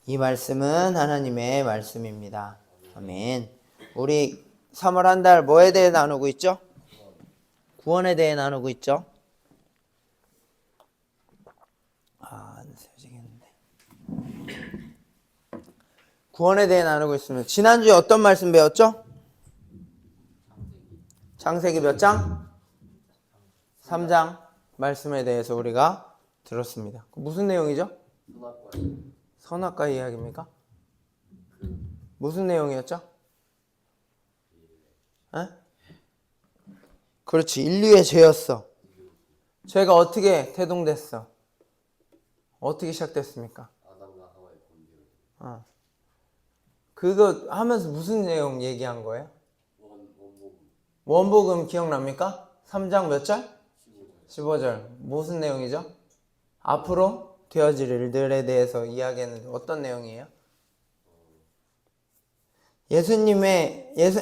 이 말씀은 하나님의 말씀입니다. 아멘. 우리 3월 한 달 뭐에 대해 나누고 있죠? 구원에 대해 나누고 있죠? 안 세워지겠는데. 구원에 대해 나누고 있습니다. 지난주에 어떤 말씀 배웠죠? 창세기 몇 장? 3장 말씀에 대해서 우리가 들었습니다. 무슨 내용이죠? 선악과 이야기입니까? 무슨 내용이었죠? 에? 그렇지, 인류의 죄였어. 죄가 어떻게 태동됐어? 어떻게 시작됐습니까? 그거 하면서 무슨 내용 얘기한 거예요? 원복음 기억납니까? 3장 몇 절? 15절. 무슨 내용이죠? 앞으로 되어질 일들에 대해서 이야기했는데 어떤 내용이에요?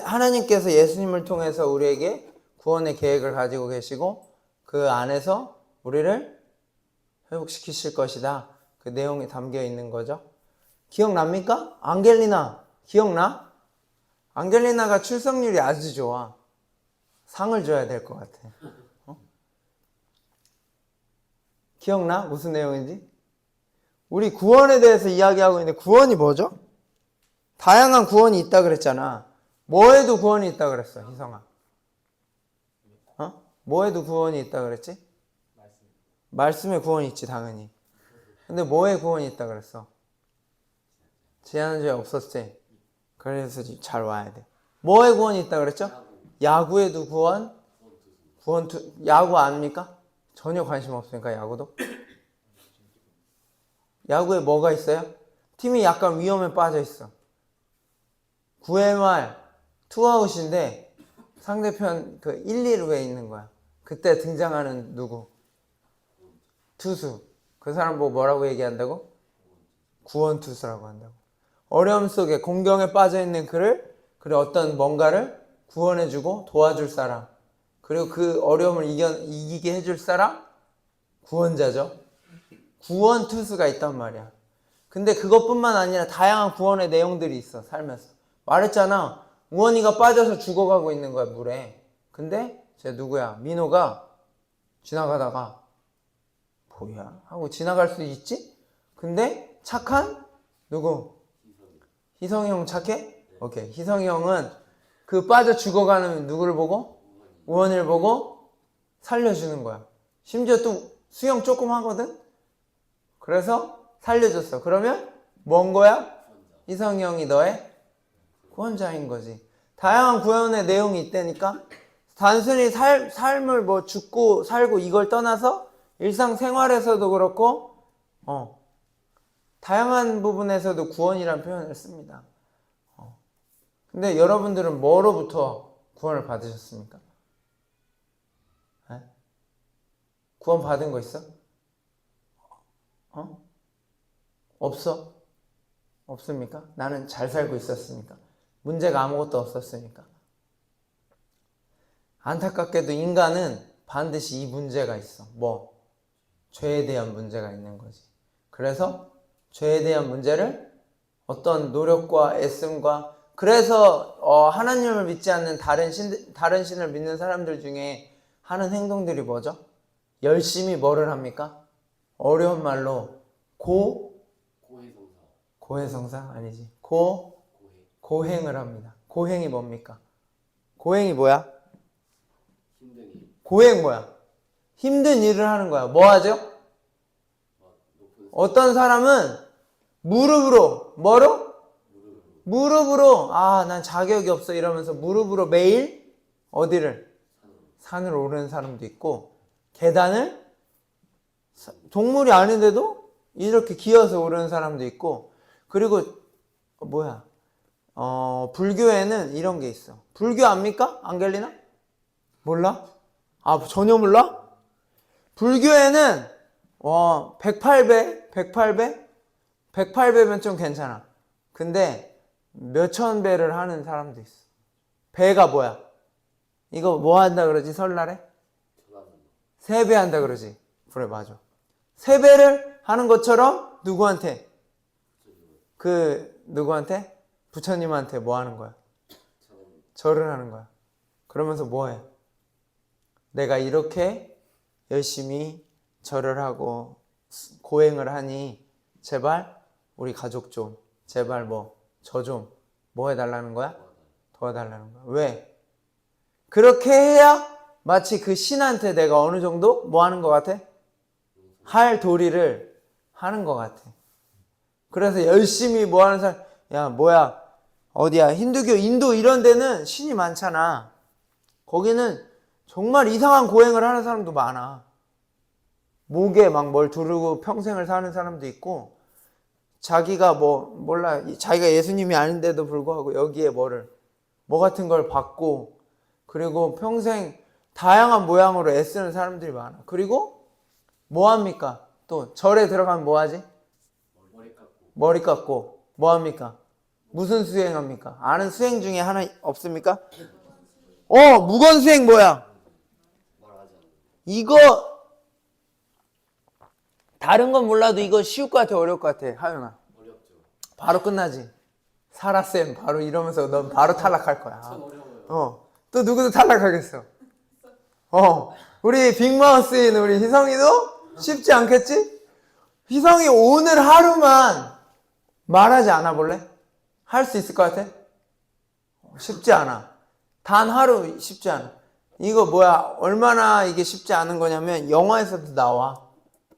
하나님께서 예수님을 통해서 우리에게 구원의 계획을 가지고 계시고 그 안에서 우리를 회복시키실 것이다. 그 내용이 담겨 있는 거죠. 기억납니까? 안겔리나 기억나? 안겔리나가 출석률이 아주 좋아. 상을 줘야 될 것 같아. 기억나? 무슨 내용인지? 우리 구원에 대해서 이야기하고 있는데 구원이 뭐죠? 다양한 구원이 있다 그랬잖아. 뭐에도 구원이 있다 그랬어, 희성아? 뭐에도 구원이 있다 그랬지? 말씀에 구원이 있지, 당연히. 근데 뭐에 구원이 있다 그랬어? 지난주에 없었지? 그래서 잘 와야 돼. 뭐에 구원이 있다 그랬죠? 야구에도 구원? 야구 아닙니까? 전혀 관심 없으니까, 야구도. 야구에 뭐가 있어요? 팀이 약간 위험에 빠져 있어. 9회 말 투아웃인데 상대편 그 1, 2루에 있는 거야. 그때 등장하는 누구? 투수. 그 사람 보고 뭐라고 얘기한다고? 구원투수라고 한다고. 어려움 속에 공경에 빠져 있는 그를 어떤 뭔가를 구원해주고 도와줄 사람. 그리고 그 어려움을 이기게 해줄 사람? 구원자죠. 구원투수가 있단 말이야. 근데 그것뿐만 아니라 다양한 구원의 내용들이 있어, 살면서. 말했잖아. 우원이가 빠져서 죽어가고 있는 거야, 물에. 근데 쟤 누구야? 민호가 지나가다가 뭐야? 하고 지나갈 수 있지? 근데 착한 누구? 희성이 형 착해? 오케이. 희성이 형은 그 빠져 죽어가는 누구를 보고? 우원이를 보고 살려주는 거야. 심지어 또 수영 조금 하거든? 그래서 살려줬어. 그러면 뭔 거야? 희성이 형이 너의 구원자인 거지. 다양한 구원의 내용이 있다니까. 단순히 삶을 뭐 죽고 살고 이걸 떠나서 일상생활에서도 그렇고 다양한 부분에서도 구원이라는 표현을 씁니다. 근데 여러분들은 뭐로부터 구원을 받으셨습니까? 네? 구원 받은 거 있어? 없어? 없습니까? 나는 잘 살고 있었으니까. 문제가 아무것도 없었으니까. 안타깝게도 인간은 반드시 이 문제가 있어. 뭐? 죄에 대한 문제가 있는 거지. 그래서 죄에 대한 문제를 어떤 노력과 애씀과 그래서 하나님을 믿지 않는 다른 신을 믿는 사람들 중에 하는 행동들이 뭐죠? 열심히 뭐를 합니까? 어려운 말로 고해성사 아니지. 고행을 합니다. 고행이 뭡니까? 고행이 뭐야? 고행 뭐야? 힘든 일을 하는 거야. 뭐 하죠? 어떤 사람은 무릎으로 난 자격이 없어 이러면서 무릎으로 매일 어디를? 산을 오르는 사람도 있고 계단을 동물이 아닌데도 이렇게 기어서 오르는 사람도 있고 그리고 불교에는 이런 게 있어. 불교 압니까? 안겔리나? 몰라? 전혀 몰라? 불교에는 108배면 좀 괜찮아. 근데 몇천 배를 하는 사람도 있어. 배가 뭐야? 이거 뭐 한다 그러지 설날에? 3배 한다 그러지. 그래 맞아. 3배를 하는 것처럼 누구한테? 그 누구한테? 부처님한테 뭐 하는 거야? 절을 하는 거야. 그러면서 뭐 해? 내가 이렇게 열심히 절을 하고 고행을 하니 제발 우리 가족 좀, 제발 저 좀 뭐 해달라는 거야? 도와달라는 거야. 왜? 그렇게 해야 마치 그 신한테 내가 어느 정도 뭐 하는 것 같아? 할 도리를 하는 것 같아. 그래서 열심히 뭐 하는 사람, 야 뭐야 어디야 힌두교 인도 이런 데는 신이 많잖아. 거기는 정말 이상한 고행을 하는 사람도 많아. 목에 막 뭘 두르고 평생을 사는 사람도 있고, 자기가 몰라 자기가 예수님이 아닌데도 불구하고 여기에 뭐 같은 걸 받고, 그리고 평생 다양한 모양으로 애쓰는 사람들이 많아. 그리고 뭐 합니까? 또 절에 들어가면 뭐 하지? 머리 깎고 뭐 합니까? 무슨 수행합니까? 아는 수행 중에 하나 없습니까? 무건수행 뭐야? 이거 다른 건 몰라도 이거 쉬울 것 같아, 어려울 것 같아? 하윤아. 어렵죠. 바로 끝나지. 사라쌤 바로 이러면서 넌 바로 탈락할 거야. 참 어려워요. 또 누구도 탈락하겠어. 우리 빅마우스인 우리 희성이도 쉽지 않겠지? 희성이 오늘 하루만 말하지 않아 볼래? 할 수 있을 것 같아? 쉽지 않아. 단 하루 쉽지 않아. 이거 뭐야? 얼마나 이게 쉽지 않은 거냐면 영화에서도 나와.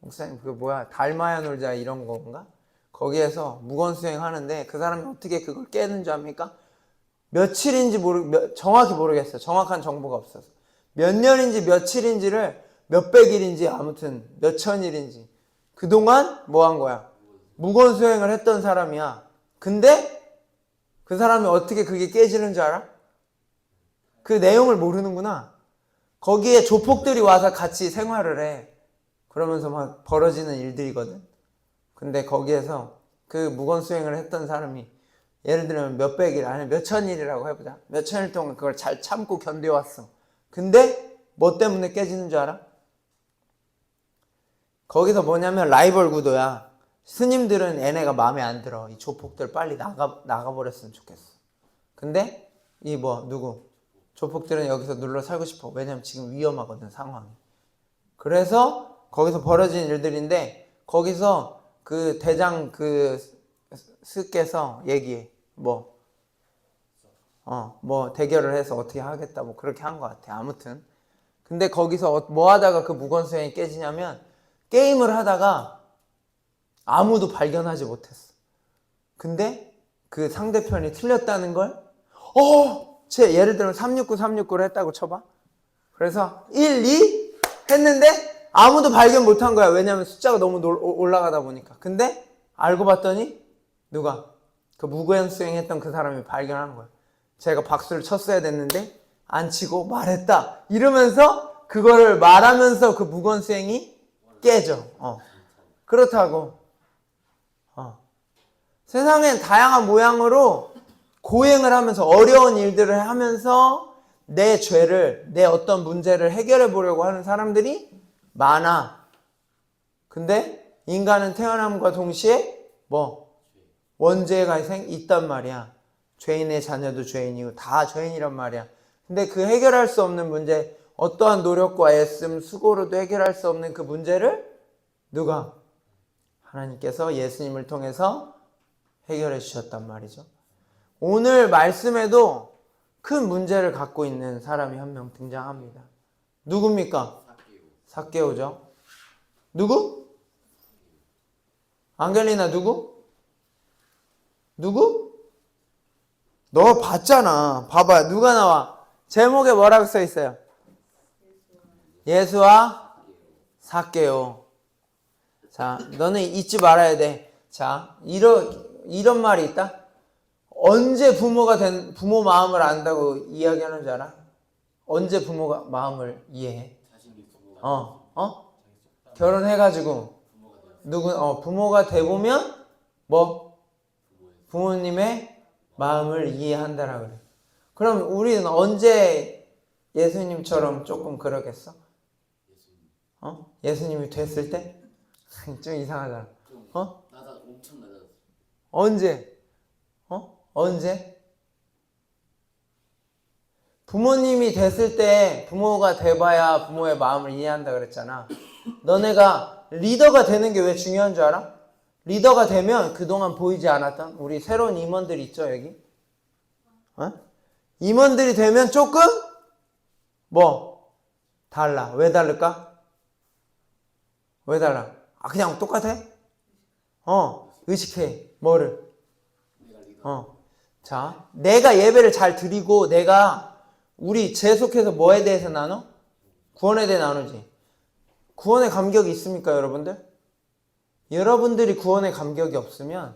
목사님 그거 뭐야? 달마야 놀자 이런 건가? 거기에서 무건수행 하는데 그 사람이 어떻게 그걸 깨는 줄 압니까? 며칠인지 정확히 모르겠어요. 정확한 정보가 없어서. 몇 년인지 며칠인지를 몇백일인지 아무튼 몇천일인지 그동안 뭐 한 거야? 무건수행을 했던 사람이야. 근데 그 사람이 어떻게 그게 깨지는 줄 알아? 그 내용을 모르는구나. 거기에 조폭들이 와서 같이 생활을 해. 그러면서 막 벌어지는 일들이거든. 근데 거기에서 그 무건수행을 했던 사람이 예를 들면 몇백일 아니 몇천일이라고 해보자. 몇천일 동안 그걸 잘 참고 견뎌왔어. 근데 뭐 때문에 깨지는 줄 알아? 거기서 뭐냐면 라이벌 구도야. 스님들은 얘네가 마음에 안 들어. 이 조폭들 빨리 나가버렸으면 좋겠어. 근데 누구? 조폭들은 여기서 눌러 살고 싶어. 왜냐면 지금 위험하거든, 상황이. 그래서 거기서 벌어진 일들인데 거기서 그 대장 스께서 얘기해. 대결을 해서 어떻게 하겠다 그렇게 한 것 같아. 아무튼 근데 거기서 뭐 하다가 그 무건수행이 깨지냐면 게임을 하다가 아무도 발견하지 못했어. 근데 그 상대편이 틀렸다는 걸 예를 들면 369를 했다고 쳐봐. 그래서 1, 2 했는데 아무도 발견 못한 거야. 왜냐면 숫자가 너무 올라가다 보니까. 근데 알고 봤더니 누가? 그 무건수행 했던 그 사람이 발견한 거야. 제가 박수를 쳤어야 됐는데 안 치고 말했다. 이러면서 그거를 말하면서 그 무건수행이 깨져. 그렇다고. 세상엔 다양한 모양으로 고행을 하면서 어려운 일들을 하면서 내 죄를, 내 어떤 문제를 해결해 보려고 하는 사람들이 많아. 근데 인간은 태어남과 동시에 원죄가 있단 말이야. 죄인의 자녀도 죄인이고 다 죄인이란 말이야. 근데 그 해결할 수 없는 문제, 어떠한 노력과 애씀, 수고로도 해결할 수 없는 그 문제를 누가? 하나님께서 예수님을 통해서 해결해 주셨단 말이죠. 오늘 말씀에도 큰 문제를 갖고 있는 사람이 한 명 등장합니다. 누굽니까? 삭개오죠. 누구? 앙겔리나 누구? 너 봤잖아. 봐봐. 누가 나와? 제목에 뭐라고 써 있어요? 예수와 삭개오. 자, 너는 잊지 말아야 돼. 자, 이런 말이 있다. 언제 부모 마음을 안다고 이야기하는 줄 알아? 언제 부모가 마음을 이해해? 결혼해가지고 부모가 돼보면 부모님의 마음을 이해한다라 그래. 그럼 우리는 언제 예수님처럼 조금 그러겠어? 예수님이 됐을 때? 좀 이상하잖아. 엄청 낮았어. 언제? 언제? 부모님이 됐을 때 부모가 돼봐야 부모의 마음을 이해한다 그랬잖아. 너네가 리더가 되는 게 왜 중요한 줄 알아? 리더가 되면 그동안 보이지 않았던 우리 새로운 임원들 있죠 여기? 임원들이 되면 조금 달라. 왜 다를까? 왜 달라? 그냥 똑같아? 의식해. 뭐를? 자, 내가 예배를 잘 드리고 내가 우리 계속해서 뭐에 대해서 나눠? 구원에 대해 나누지. 구원의 감격이 있습니까, 여러분들? 여러분들이 구원의 감격이 없으면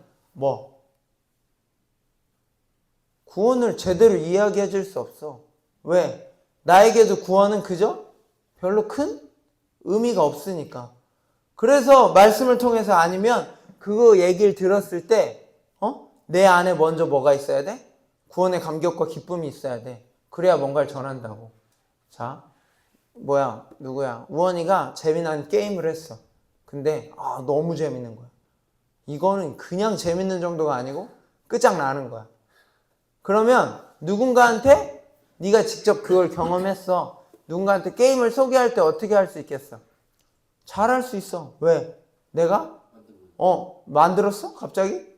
구원을 제대로 이야기해 줄 수 없어. 왜? 나에게도 구원은 그저 별로 큰 의미가 없으니까. 그래서 말씀을 통해서 아니면 그거 얘기를 들었을 때 내 안에 먼저 뭐가 있어야 돼? 구원의 감격과 기쁨이 있어야 돼. 그래야 뭔가를 전한다고. 자, 누구야? 우원이가 재미난 게임을 했어. 근데 너무 재밌는 거야. 이거는 그냥 재밌는 정도가 아니고 끝장나는 거야. 그러면 누군가한테 네가 직접 그걸 경험했어. 누군가한테 게임을 소개할 때 어떻게 할 수 있겠어? 잘할 수 있어. 왜? 내가? 만들었어? 갑자기?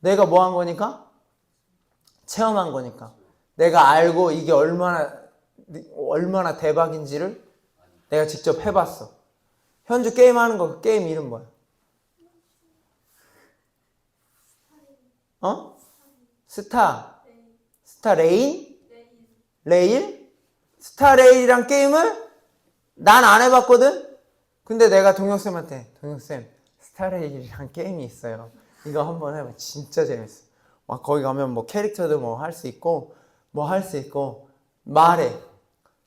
내가 뭐 한 거니까? 체험한 거니까. 내가 알고 이게 얼마나 대박인지를 내가 직접 해봤어. 현주 게임 하는 거, 그 게임 이름 뭐야? 스타레인? 레일? 스타레일이란 게임을 난 안 해봤거든? 근데 내가 동혁쌤한테 동혁쌤 스타레일이란 게임이 있어요. 이거 한번 해봐. 진짜 재밌어. 거기 가면 캐릭터도 할 수 있고 말해.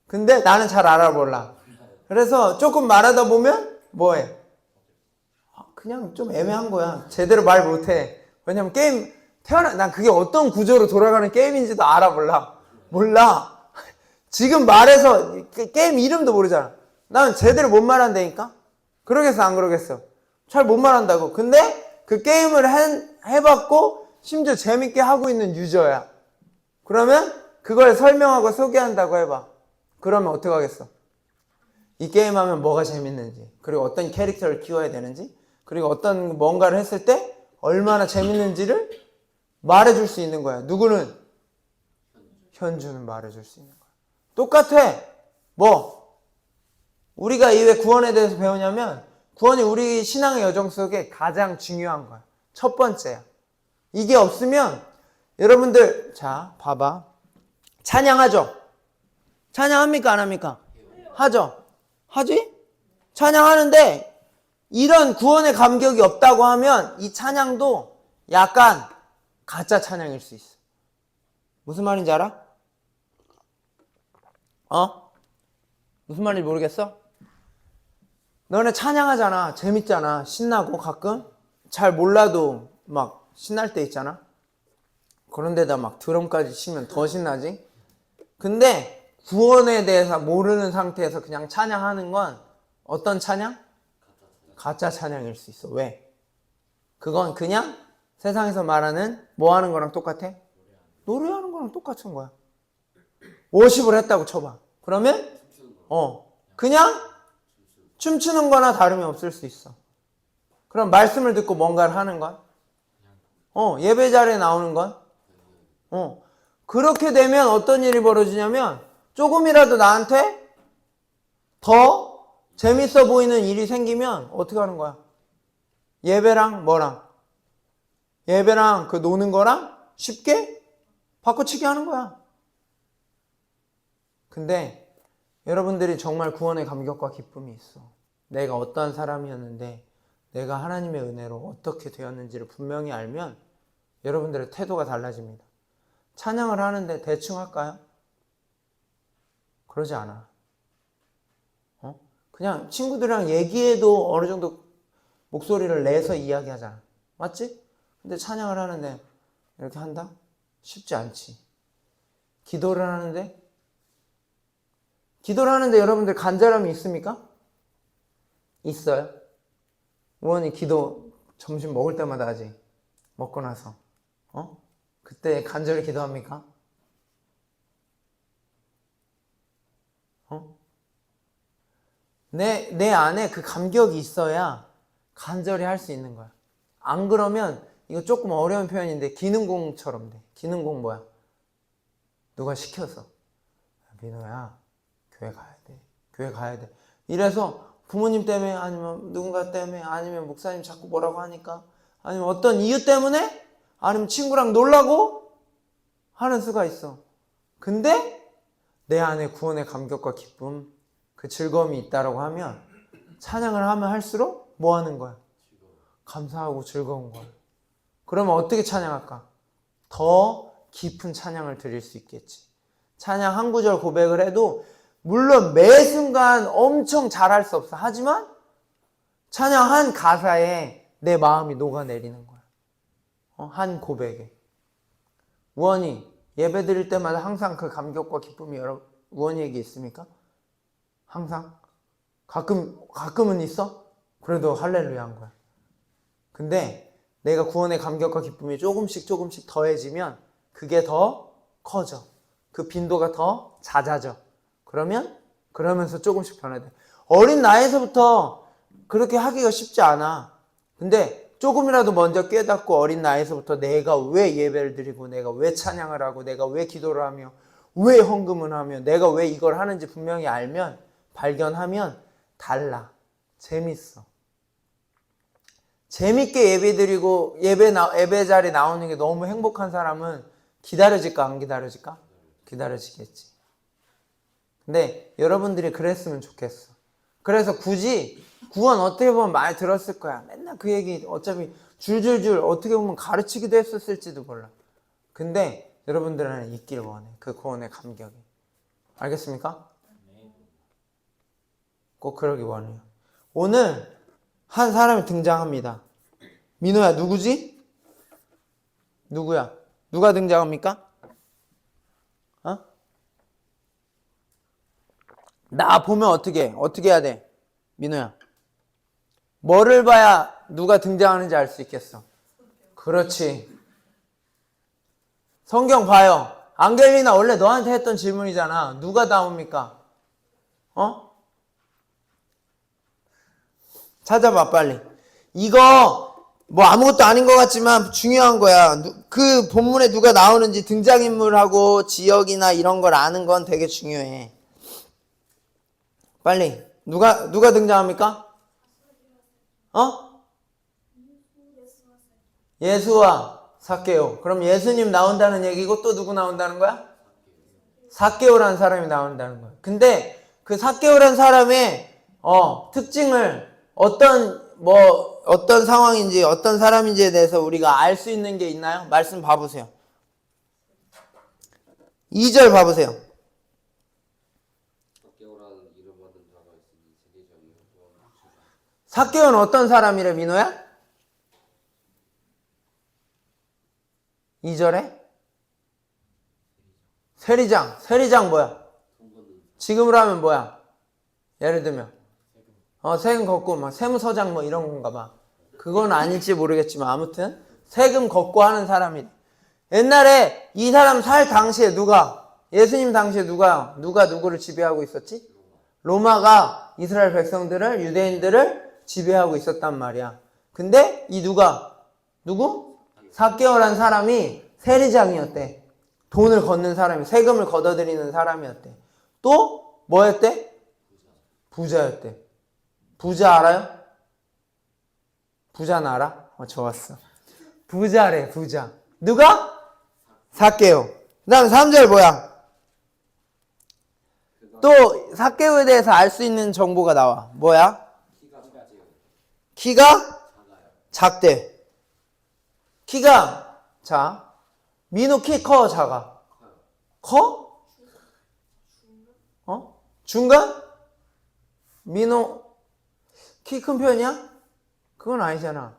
근데 나는 잘 알아볼라. 그래서 조금 말하다 보면 뭐해? 그냥 좀 애매한 거야. 제대로 말 못해. 왜냐면 난 그게 어떤 구조로 돌아가는 게임인지도 몰라. 지금 말해서 게임 이름도 모르잖아. 나는 제대로 못 말한다니까? 그러겠어, 안 그러겠어? 잘 못 말한다고. 근데 그 게임을 해봤고 심지어 재밌게 하고 있는 유저야. 그러면 그걸 설명하고 소개한다고 해봐. 그러면 어떡하겠어? 이 게임하면 뭐가 재밌는지, 그리고 어떤 캐릭터를 키워야 되는지, 그리고 어떤 뭔가를 했을 때 얼마나 재밌는지를 말해줄 수 있는 거야. 누구는? 현주는 말해줄 수 있는 거야. 똑같아. 우리가 이 왜 구원에 대해서 배우냐면 구원이 우리 신앙의 여정 속에 가장 중요한 거야. 첫 번째야. 이게 없으면 여러분들 자 봐봐. 찬양하죠? 찬양합니까 안 합니까? 하죠? 하지? 찬양하는데 이런 구원의 감격이 없다고 하면 이 찬양도 약간 가짜 찬양일 수 있어. 무슨 말인지 알아? 무슨 말인지 모르겠어? 너네 찬양하잖아. 재밌잖아. 신나고 가끔 잘 몰라도 막 신날 때 있잖아. 그런데다 막 드럼까지 치면 더 신나지? 근데 구원에 대해서 모르는 상태에서 그냥 찬양하는 건 어떤 찬양? 가짜 찬양일 수 있어. 왜? 그건 그냥 세상에서 말하는 뭐 하는 거랑 똑같아? 노래하는 거랑 똑같은 거야. 워십을 했다고 쳐봐. 그러면 그냥 춤추는 거나 다름이 없을 수 있어. 그럼 말씀을 듣고 뭔가를 하는 건? 예배 자리에 나오는 건? 그렇게 되면 어떤 일이 벌어지냐면 조금이라도 나한테 더 재밌어 보이는 일이 생기면 어떻게 하는 거야? 예배랑 뭐랑? 예배랑 그 노는 거랑 쉽게 바꿔치기 하는 거야. 근데 여러분들이 정말 구원의 감격과 기쁨이 있어. 내가 어떠한 사람이었는데 내가 하나님의 은혜로 어떻게 되었는지를 분명히 알면 여러분들의 태도가 달라집니다. 찬양을 하는데 대충 할까요? 그러지 않아. 그냥 친구들이랑 얘기해도 어느 정도 목소리를 내서 이야기하잖아. 맞지? 근데 찬양을 하는데 이렇게 한다? 쉽지 않지. 기도를 하는데 여러분들 간절함이 있습니까? 있어요. 우원이 기도 점심 먹을 때마다 하지. 먹고 나서. 그때 간절히 기도합니까? 내 안에 그 감격이 있어야 간절히 할 수 있는 거야. 안 그러면 이거 조금 어려운 표현인데 기능공처럼 돼. 기능공 뭐야? 누가 시켜서. 민호야, 교회 가야 돼. 교회 가야 돼. 이래서 부모님 때문에 아니면 누군가 때문에 아니면 목사님 자꾸 뭐라고 하니까 아니면 어떤 이유 때문에 아니면 친구랑 놀라고 하는 수가 있어. 근데 내 안에 구원의 감격과 기쁨, 그 즐거움이 있다라고 하면 찬양을 하면 할수록 뭐 하는 거야? 감사하고 즐거운 거야. 그러면 어떻게 찬양할까? 더 깊은 찬양을 드릴 수 있겠지. 찬양 한 구절 고백을 해도 물론 매 순간 엄청 잘할 수 없어. 하지만 찬양 한 가사에 내 마음이 녹아내리는 거야. 한 고백에. 우원이 예배 드릴 때마다 항상 그 감격과 기쁨이 우원이에게 있습니까? 항상? 가끔은 있어? 그래도 할렐루야한 거야. 근데 내가 구원의 감격과 기쁨이 조금씩 더해지면 그게 더 커져. 그 빈도가 더 잦아져. 그러면서 조금씩 변화돼. 어린 나이에서부터 그렇게 하기가 쉽지 않아. 근데 조금이라도 먼저 깨닫고 어린 나이에서부터 내가 왜 예배를 드리고 내가 왜 찬양을 하고 내가 왜 기도를 하며 왜 헌금을 하며 내가 왜 이걸 하는지 분명히 알면 발견하면 달라. 재밌어. 재밌게 예배 드리고 예배 자리에 나오는 게 너무 행복한 사람은 기다려질까 안 기다려질까? 기다려지겠지. 근데 여러분들이 그랬으면 좋겠어. 그래서 굳이 구원 어떻게 보면 많이 들었을 거야. 맨날 그 얘기 어차피 줄줄줄 어떻게 보면 가르치기도 했었을지도 몰라. 근데 여러분들 안에 있길 원해. 그 구원의 감격이. 알겠습니까? 꼭 그러기 원해요. 오늘 한 사람이 등장합니다. 민호야, 누구지? 누구야? 누가 등장합니까? 나 보면 어떻게 해야 돼? 민호야. 뭐를 봐야 누가 등장하는지 알 수 있겠어? 그렇지. 성경 봐요. 안겔리나 원래 너한테 했던 질문이잖아. 누가 나옵니까? 찾아봐 빨리. 이거 뭐 아무것도 아닌 것 같지만 중요한 거야. 그 본문에 누가 나오는지 등장인물하고 지역이나 이런 걸 아는 건 되게 중요해. 빨리. 누가 등장합니까? 예수와 삭개오. 그럼 예수님 나온다는 얘기고 또 누구 나온다는 거야? 삭개오라는 사람이 나온다는 거야. 근데 그 삭개오라는 사람의 특징을 어떤 상황인지 어떤 사람인지에 대해서 우리가 알 수 있는 게 있나요? 말씀 봐보세요. 2절 봐보세요. 삭개오는 어떤 사람이래, 민호야? 2절에? 세리장 뭐야? 지금으로 하면 뭐야? 예를 들면 세금 걷고 막 세무서장 뭐 이런 건가 봐. 그건 아닐지 모르겠지만 아무튼 세금 걷고 하는 사람이. 옛날에 이 사람 살 당시에 예수님 당시에 누가 누구를 지배하고 있었지? 로마가 이스라엘 백성들을, 유대인들을 지배하고 있었단 말이야. 근데 이 누구? 삭개오라는 사람이 세리장이었대. 돈을 걷는 사람이, 세금을 걷어들이는 사람이었대. 또 뭐였대? 부자였대. 부자 알아요? 부자는 알아? 좋았어. 부자래, 부자. 누가? 삭개오. 그 다음 3절 뭐야? 또 삭개오에 대해서 알 수 있는 정보가 나와. 뭐야? 키가 작대. 민호 키 커, 작아? 커? 중간? 민호 키 큰 편이야? 그건 아니잖아.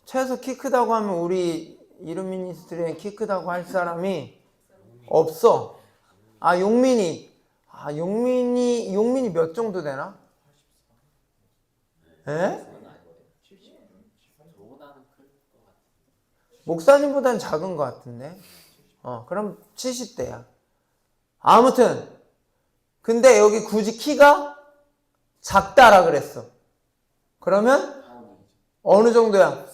최소 키 크다고 하면 우리 이름 미니스트리에 키 크다고 할 사람이 없어. 용민이 몇 정도 되나? 에? 목사님보단 작은 것 같은데. 그럼 70대야. 아무튼 근데 여기 굳이 키가 작다라 그랬어. 그러면 어느 정도야?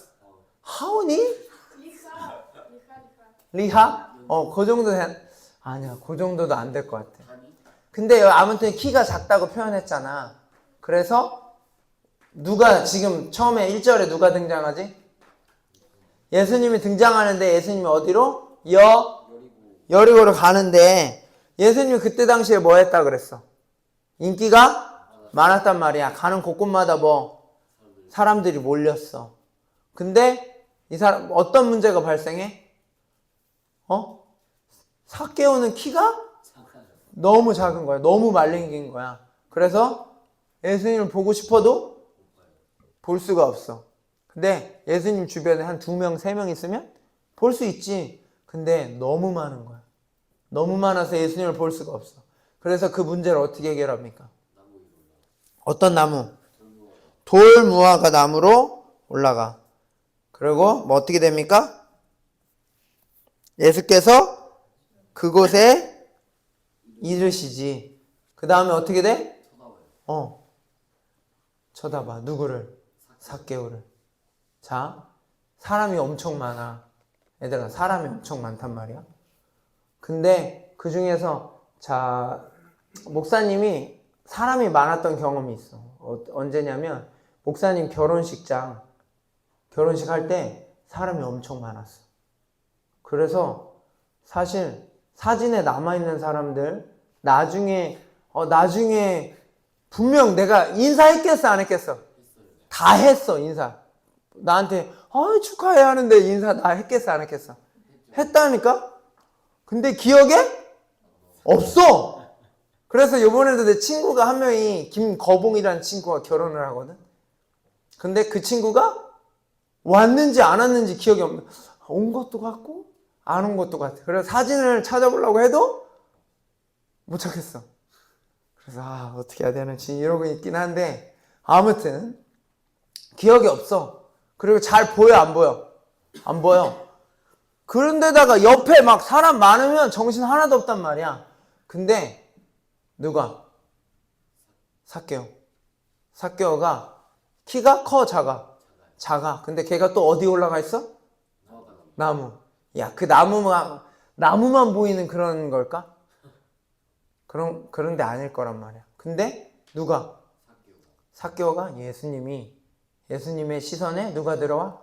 하온이? 리하? 그 정도 아니야, 그 정도도 안 될 것 같아. 근데 아무튼 키가 작다고 표현했잖아. 그래서 누가 지금 처음에 1절에 누가 등장하지? 예수님이 등장하는데 예수님이 어디로? 여리고로 가는데 예수님이 그때 당시에 뭐 했다 그랬어? 인기가 많았단 말이야. 가는 곳곳마다 뭐 사람들이 몰렸어. 근데 이 사람 어떤 문제가 발생해? 삭개오는 키가 너무 작은 거야. 너무 말랭긴 거야. 그래서 예수님을 보고 싶어도 볼 수가 없어. 근데 예수님 주변에 한 2명, 3명 있으면 볼 수 있지. 근데 너무 많은 거야. 너무 많아서 예수님을 볼 수가 없어. 그래서 그 문제를 어떻게 해결합니까? 어떤 나무? 돌무화과 나무로 올라가. 그리고 뭐 어떻게 됩니까? 예수께서 그곳에 이르시지. 그 다음에 어떻게 돼? 쳐다봐. 누구를? 삭개오를. 자, 사람이 엄청 많아. 얘들아, 사람이 엄청 많단 말이야. 근데 그 중에서 자, 목사님이 사람이 많았던 경험이 있어. 언제냐면 목사님 결혼식 할 때 사람이 엄청 많았어. 그래서 사실 사진에 남아있는 사람들 나중에 분명 내가 인사했겠어 안 했겠어? 다 했어. 인사 나한테 축하해 하는데 인사 다 했겠어 안 했겠어? 했다니까? 근데 기억에 없어. 그래서 요번에도 내 친구가 한 명이 김거봉이라는 친구가 결혼을 하거든. 근데 그 친구가 왔는지 안 왔는지 기억이 없는, 온 것도 같고 안 온 것도 같아. 그래서 사진을 찾아보려고 해도 못 찾겠어. 그래서 어떻게 해야 되는지 이러고 있긴 한데 아무튼 기억이 없어. 그리고 잘 보여 안 보여? 안 보여. 그런데다가 옆에 막 사람 많으면 정신 하나도 없단 말이야. 근데 누가? 삭개오가 키가 커 작아? 작아. 근데 걔가 또 어디 올라가 있어? 나무. 야, 그 나무만 보이는 그런 걸까? 그런데 아닐 거란 말이야. 근데 누가? 삭개오가 예수님의 시선에 누가 들어와?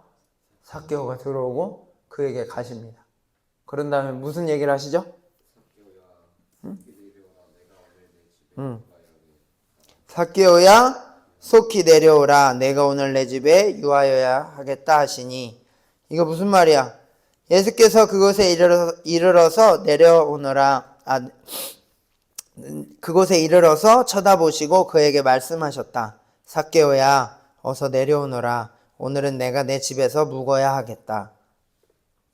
삭개오가 들어오고 그에게 가십니다. 그런 다음에 무슨 얘기를 하시죠? 삭개오야 속히 내려오라. 내가 오늘 내 집에 유하여야 하겠다 하시니. 이거 무슨 말이야? 예수께서 그곳에 이르러서 내려오너라. 그곳에 이르러서 쳐다보시고 그에게 말씀하셨다. 삭개오야 어서 내려오너라. 오늘은 내가 내 집에서 묵어야 하겠다.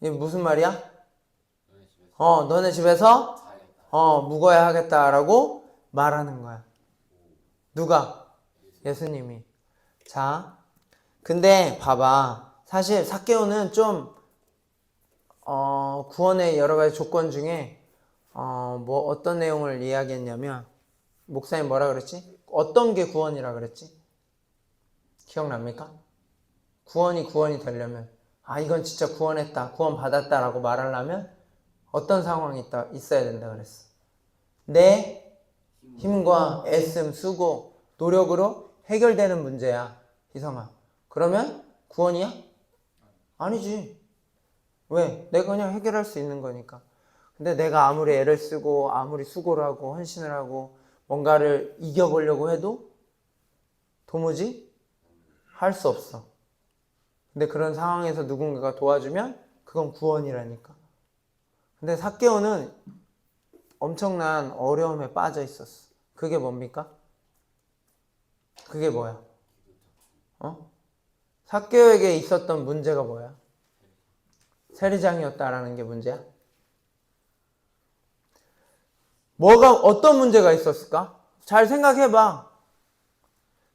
이게 무슨 말이야? 너네 집에서 묵어야 하겠다라고 말하는 거야. 누가? 예수님이. 자, 근데 봐봐. 사실 삭개오는 좀 구원의 여러 가지 조건 중에 뭐 어떤 내용을 이야기했냐면 목사님 뭐라 그랬지? 어떤 게 구원이라 그랬지? 기억납니까? 구원이 되려면 이건 진짜 구원했다, 구원 받았다라고 말하려면 어떤 상황이 있어야 된다 그랬어. 내 힘과 애씀, 수고, 노력으로 해결되는 문제야, 희성아. 그러면 구원이야? 아니지. 왜? 내가 그냥 해결할 수 있는 거니까. 근데 내가 아무리 애를 쓰고 아무리 수고를 하고 헌신을 하고 뭔가를 이겨보려고 해도 도무지 할 수 없어. 근데 그런 상황에서 누군가가 도와주면 그건 구원이라니까. 근데 삭개오는 엄청난 어려움에 빠져 있었어. 그게 뭡니까? 그게 뭐야? 삭개오에게 있었던 문제가 뭐야? 세리장이었다라는 게 문제야? 어떤 문제가 있었을까? 잘 생각해봐.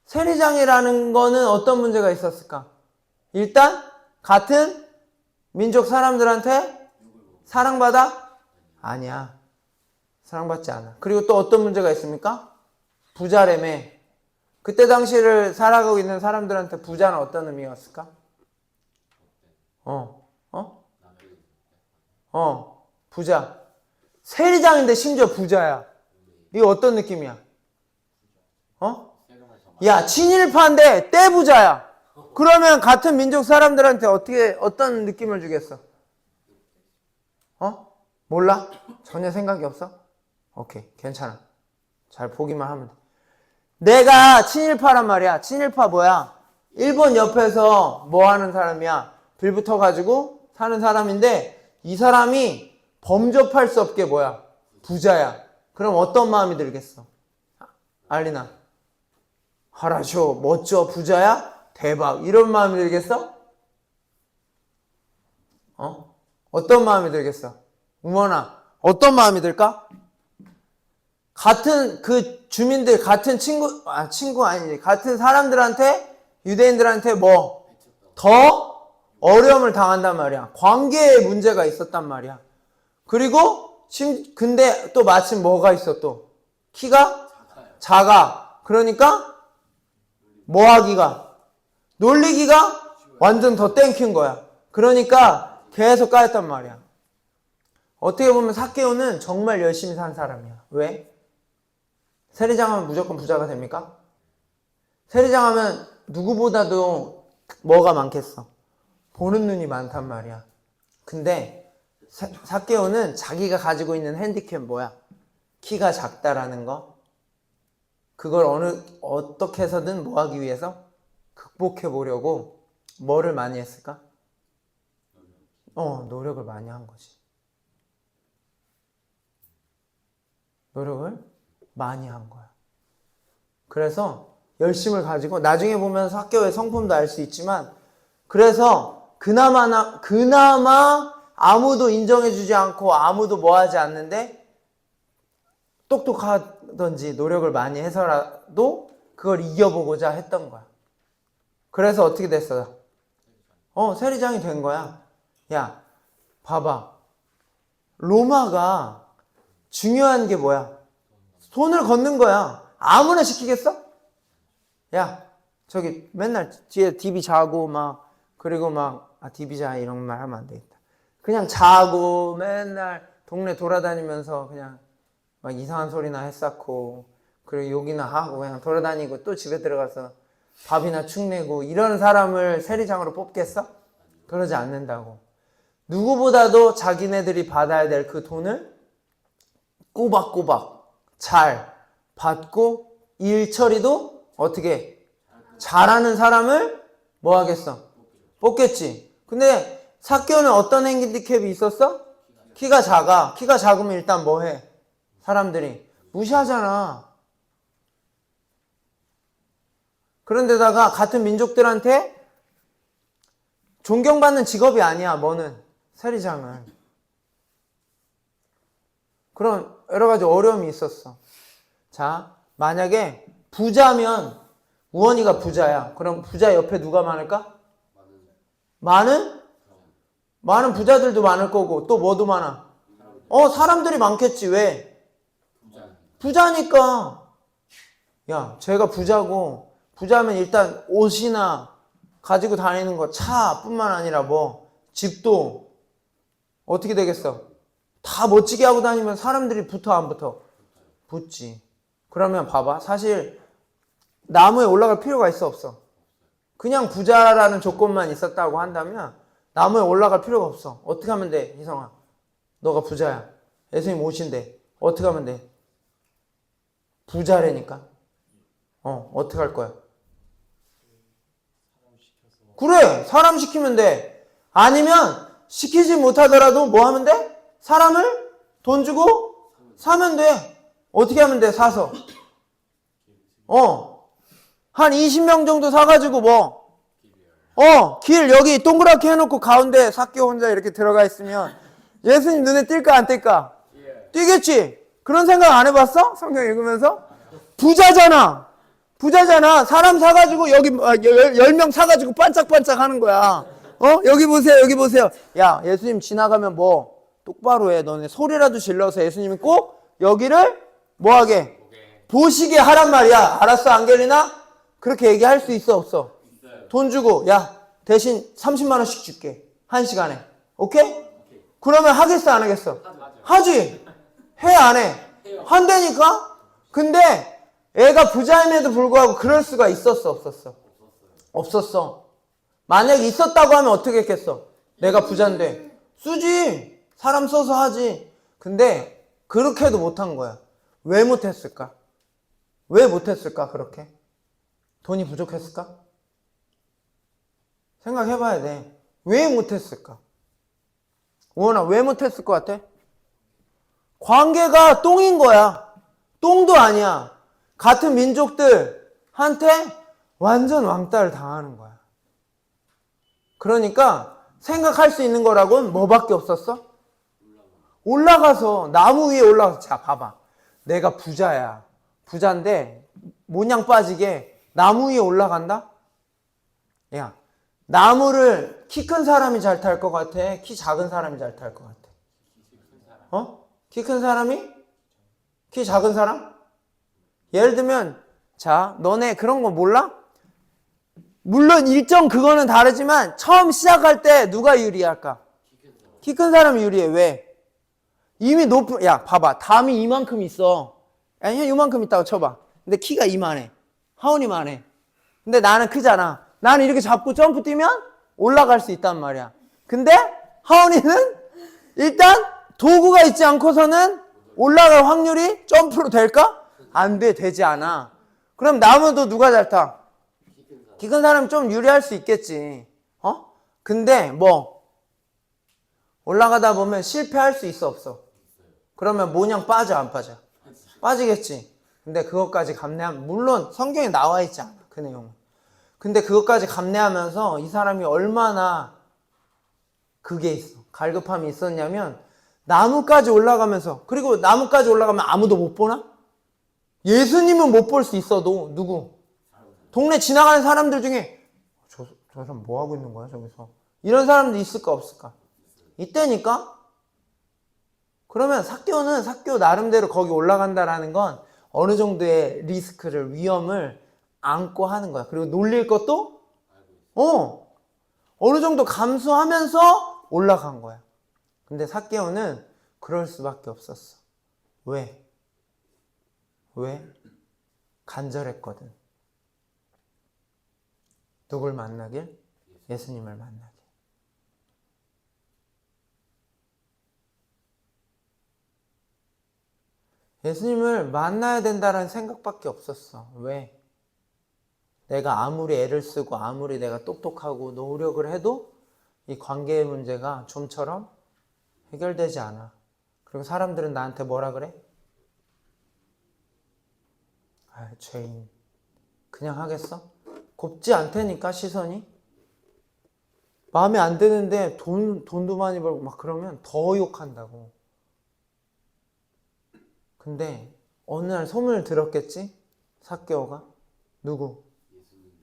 세리장이라는 거는 어떤 문제가 있었을까? 일단 같은 민족 사람들한테 사랑받아? 아니야. 사랑받지 않아. 그리고 또 어떤 문제가 있습니까? 부자라며. 그때 당시를 살아가고 있는 사람들한테 부자는 어떤 의미였을까? 부자. 세리장인데 심지어 부자야. 이거 어떤 느낌이야? 야, 친일파인데 떼부자야. 그러면 같은 민족 사람들한테 어떤 느낌을 주겠어? 몰라? 전혀 생각이 없어? 오케이, 괜찮아. 잘 보기만 하면 돼. 내가 친일파란 말이야. 친일파 뭐야? 일본 옆에서 뭐 하는 사람이야? 빌붙어가지고 사는 사람인데 이 사람이 범접할 수 없게 뭐야? 부자야. 그럼 어떤 마음이 들겠어? 알리나? 하라쇼, 멋져, 부자야? 대박. 이런 마음이 들겠어? 어떤 마음이 들겠어? 응원아, 어떤 마음이 들까? 같은 그 주민들, 같은 친구 아니지. 같은 사람들한테, 유대인들한테 뭐, 더 어려움을 당한단 말이야. 관계에 문제가 있었단 말이야. 그리고, 근데 또 마침 뭐가 있어 또? 키가? 작아. 그러니까, 뭐 하기가? 놀리기가 완전 더 땡큐인 거야. 그러니까 계속 까였단 말이야. 어떻게 보면 삭개오는 정말 열심히 산 사람이야. 왜? 세리장하면 무조건 부자가 됩니까? 세리장하면 누구보다도 뭐가 많겠어? 보는 눈이 많단 말이야. 근데 삭개오는 자기가 가지고 있는 핸디캡 뭐야? 키가 작다라는 거. 그걸 어떻게 해서든 뭐 하기 위해서? 극복해 보려고 뭐를 많이 했을까? 노력을 많이 한 거지. 노력을 많이 한 거야. 그래서 열심을 가지고 나중에 보면 삭개오의 성품도 알 수 있지만 그래서 그나마 아무도 인정해주지 않고 아무도 뭐 하지 않는데 똑똑하던지 노력을 많이 해서라도 그걸 이겨보고자 했던 거야. 그래서 어떻게 됐어? 세리장이 된 거야. 야, 봐봐. 로마가 중요한 게 뭐야? 손을 걷는 거야. 아무나 시키겠어? 야, 저기 맨날 뒤에 DB 자고 그리고 DB 자 이런 말 하면 안 되겠다. 그냥 자고 맨날 동네 돌아다니면서 그냥 막 이상한 소리나 했었고 그리고 욕이나 하고 그냥 돌아다니고 또 집에 들어가서 밥이나 축 내고 이런 사람을 세리장으로 뽑겠어? 그러지 않는다고. 누구보다도 자기네들이 받아야 될 그 돈을 꼬박꼬박 잘 받고 일 처리도 어떻게 잘하는 사람을 뭐 하겠어? 뽑겠지. 근데 삭개오는 어떤 핸디캡이 있었어? 키가 작아. 키가 작으면 일단 뭐 해? 사람들이 무시하잖아. 그런데다가 같은 민족들한테 존경받는 직업이 아니야. 뭐는? 세리장은. 그런 여러 가지 어려움이 있었어. 자, 만약에 부자면 우원이가 부자야. 그럼 부자 옆에 누가 많을까? 많은 부자들도 많을 거고 또 뭐도 많아? 사람들이 많겠지. 왜? 부자니까. 야, 쟤가 부자고 부자면 일단 옷이나 가지고 다니는 거 차뿐만 아니라 뭐 집도 어떻게 되겠어? 다 멋지게 하고 다니면 사람들이 붙어 안 붙어? 붙지. 그러면 봐봐. 사실 나무에 올라갈 필요가 있어 없어? 그냥 부자라는 조건만 있었다고 한다면 나무에 올라갈 필요가 없어. 어떻게 하면 돼? 희성아. 너가 부자야. 예수님 오신대. 어떻게 하면 돼? 부자라니까. 어떻게 할 거야? 그래. 사람 시키면 돼. 아니면 시키지 못하더라도 뭐 하면 돼? 사람을 돈 주고 사면 돼. 어떻게 하면 돼? 사서. 한 20명 정도 사가지고 길 여기 동그랗게 해놓고 가운데 삭개오 혼자 이렇게 들어가 있으면 예수님 눈에 띌까 안 띌까? 띄겠지? 그런 생각 안 해봤어? 성경 읽으면서? 부자잖아. 사람 사가지고 여기 10명 사가지고 반짝반짝 하는 거야. 여기 보세요, 여기 보세요. 야, 예수님 지나가면 뭐 똑바로 해. 너네 소리라도 질러서 예수님이 꼭 여기를 뭐하게? 보시게 하란 말이야. 알았어, 안겔리나? 그렇게 얘기할 수 있어, 없어? 돈 주고, 야, 대신 30만 원씩 줄게. 1시간에. 오케이? 그러면 하겠어, 안 하겠어? 하지. 해, 안 해? 한다니까? 근데 애가 부자임에도 불구하고 그럴 수가 있었어, 없었어? 없었어. 만약에 있었다고 하면 어떻게 했겠어? 내가 부자인데. 쓰지. 사람 써서 하지. 근데 그렇게도 못한 거야. 왜 못했을까? 왜 못했을까, 그렇게? 돈이 부족했을까? 생각해봐야 돼. 왜 못했을까? 우원아, 왜 못했을 것 같아? 관계가 똥인 거야. 똥도 아니야. 같은 민족들한테 완전 왕따를 당하는 거야. 그러니까 생각할 수 있는 거라고는 뭐밖에 없었어? 올라가서 나무 위에 올라가서 자 봐봐. 내가 부자야. 부자인데 모냥 빠지게 나무 위에 올라간다? 야, 나무를 키 큰 사람이 잘 탈 것 같아? 키 작은 사람이 잘 탈 것 같아? 키 큰 사람이? 키 작은 사람? 예를 들면 자, 너네 그런 거 몰라? 물론 일정 그거는 다르지만 처음 시작할 때 누가 유리할까? 키 큰 사람이 유리해. 왜? 이미 높은, 야 봐봐, 담이 이만큼 있어. 야, 이만큼 있다고 쳐봐. 근데 키가 이만해. 하온이만해. 근데 나는 크잖아. 나는 이렇게 잡고 점프 뛰면 올라갈 수 있단 말이야. 근데 하온이는 일단 도구가 있지 않고서는 올라갈 확률이 점프로 될까? 안 돼, 되지 않아. 그럼 나무도 누가 잘 타? 키 큰 사람이 좀 유리할 수 있겠지. 근데 뭐 올라가다 보면 실패할 수 있어, 없어? 그러면 모냥 빠져, 안 빠져? 빠지겠지. 근데 그것까지 감내하면, 물론 성경에 나와 있지 않아, 그 내용은. 근데 그것까지 감내하면서 이 사람이 얼마나 그게 있어, 갈급함이 있었냐면, 나무까지 올라가면서, 그리고 나무까지 올라가면 아무도 못 보나? 예수님은 못 볼 수 있어도 누구? 동네 지나가는 사람들 중에 저 사람 뭐 하고 있는 거야 저기서? 이런 사람도 있을까 없을까? 이때니까. 그러면 삭개오는 삭개오 나름대로 거기 올라간다라는 건 어느 정도의 리스크를, 위험을 안고 하는 거야. 그리고 놀릴 것도 어느 정도 감수하면서 올라간 거야. 근데 삭개오는 그럴 수밖에 없었어. 왜? 간절했거든. 누굴 만나길? 예수님을 만나길. 예수님을 만나야 된다는 생각밖에 없었어. 왜? 내가 아무리 애를 쓰고 아무리 내가 똑똑하고 노력을 해도 이 관계의 문제가 좀처럼 해결되지 않아. 그리고 사람들은 나한테 뭐라 그래? 죄인. 그냥 하겠어? 곱지 않다니까, 시선이. 마음에 안 드는데 돈도 많이 벌고 막 그러면 더 욕한다고. 근데 어느 날 소문을 들었겠지? 삭개오가. 누구?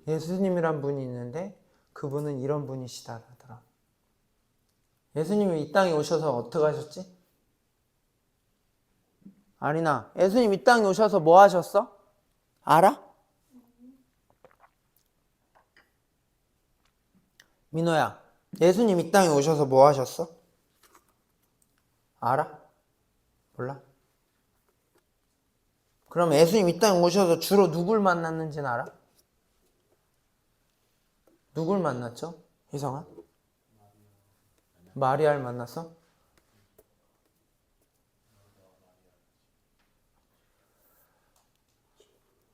예수님이란 분이 있는데 그분은 이런 분이시다라더라. 예수님이 이 땅에 오셔서 어떻게 하셨지? 아리나, 예수님 이 땅에 오셔서 뭐 하셨어? 알아? 민호야, 예수님 이 땅에 오셔서 뭐 하셨어? 알아? 몰라? 그럼 예수님 이 땅에 오셔서 주로 누굴 만났는지는 알아? 누굴 만났죠? 희성아? 마리아를 만났어?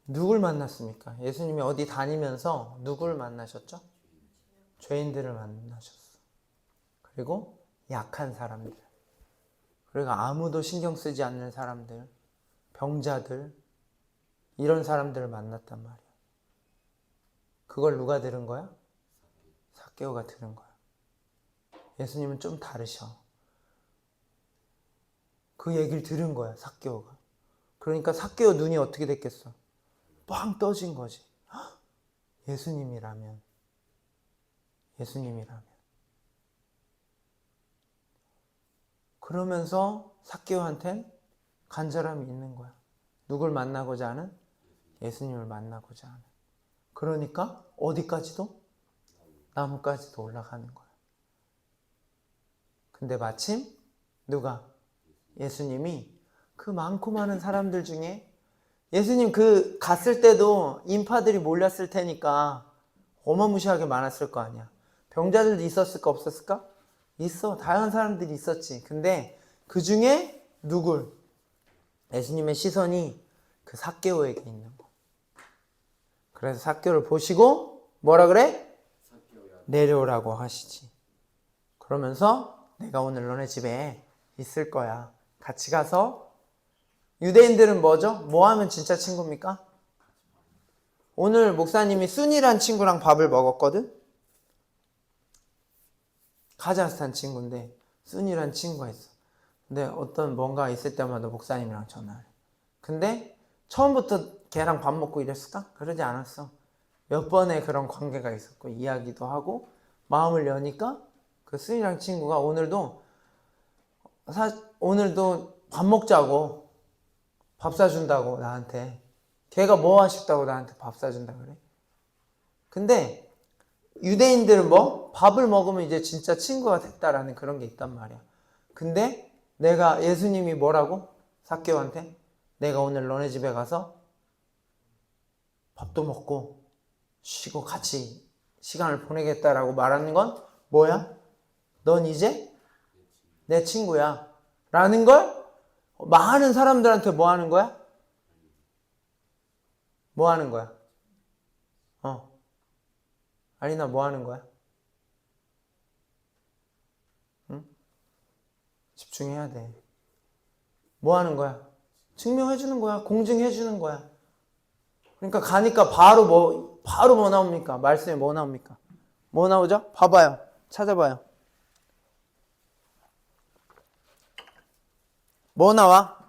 누굴 만났습니까? 예수님이 어디 다니면서 누굴 만나셨죠? 죄인들을 만나셨어. 그리고 약한 사람들. 그리고 아무도 신경 쓰지 않는 사람들, 병자들, 이런 사람들을 만났단 말이야. 그걸 누가 들은 거야? 삭개오가 들은 거야. 예수님은 좀 다르셔. 그 얘기를 들은 거야, 삭개오가. 그러니까 삭개오 눈이 어떻게 됐겠어? 빵 떠진 거지. 예수님이라면. 그러면서 삭개오한텐 간절함이 있는 거야. 누굴 만나고자 하는? 예수님을 만나고자 하는. 그러니까 어디까지도? 나무까지도 올라가는 거야. 근데 마침 누가? 예수님이 그 많고 많은 사람들 중에 예수님 그 갔을 때도 인파들이 몰렸을 테니까 어마무시하게 많았을 거 아니야. 병자들도 있었을까 없었을까? 있어. 다양한 사람들이 있었지. 근데 그 중에 누굴? 예수님의 시선이 그 삭개오에게 있는 거. 그래서 삭개오를 보시고 뭐라 그래? 내려오라고 하시지. 그러면서 내가 오늘 너네 집에 있을 거야. 같이 가서. 유대인들은 뭐죠? 뭐 하면 진짜 친구입니까? 오늘 목사님이 순이란 친구랑 밥을 먹었거든? 카자흐스탄 친구인데 순이란 친구가 있어. 근데 어떤 뭔가 있을 때마다 목사님이랑 전화를 해. 근데 처음부터 걔랑 밥 먹고 이랬을까? 그러지 않았어. 몇 번의 그런 관계가 있었고 이야기도 하고 마음을 여니까 그 순이랑 친구가 오늘도 밥 먹자고 밥 사준다고 나한테. 걔가 뭐 하십다고 나한테 밥 사준다 그래. 근데 유대인들은 뭐? 밥을 먹으면 이제 진짜 친구가 됐다라는 그런 게 있단 말이야. 근데 내가 예수님이 뭐라고? 삭개오한테 내가 오늘 너네 집에 가서 밥도 먹고 쉬고 같이 시간을 보내겠다라고 말하는 건 뭐야? 넌 이제 내 친구야 라는 걸 많은 사람들한테 뭐 하는 거야? 뭐 하는 거야? 아리나 뭐 하는 거야? 응? 집중해야 돼. 뭐 하는 거야? 증명해 주는 거야. 공증해 주는 거야. 그러니까 가니까 바로 뭐 나옵니까? 말씀에 뭐 나옵니까? 뭐 나오죠? 봐봐요. 찾아봐요. 뭐 나와?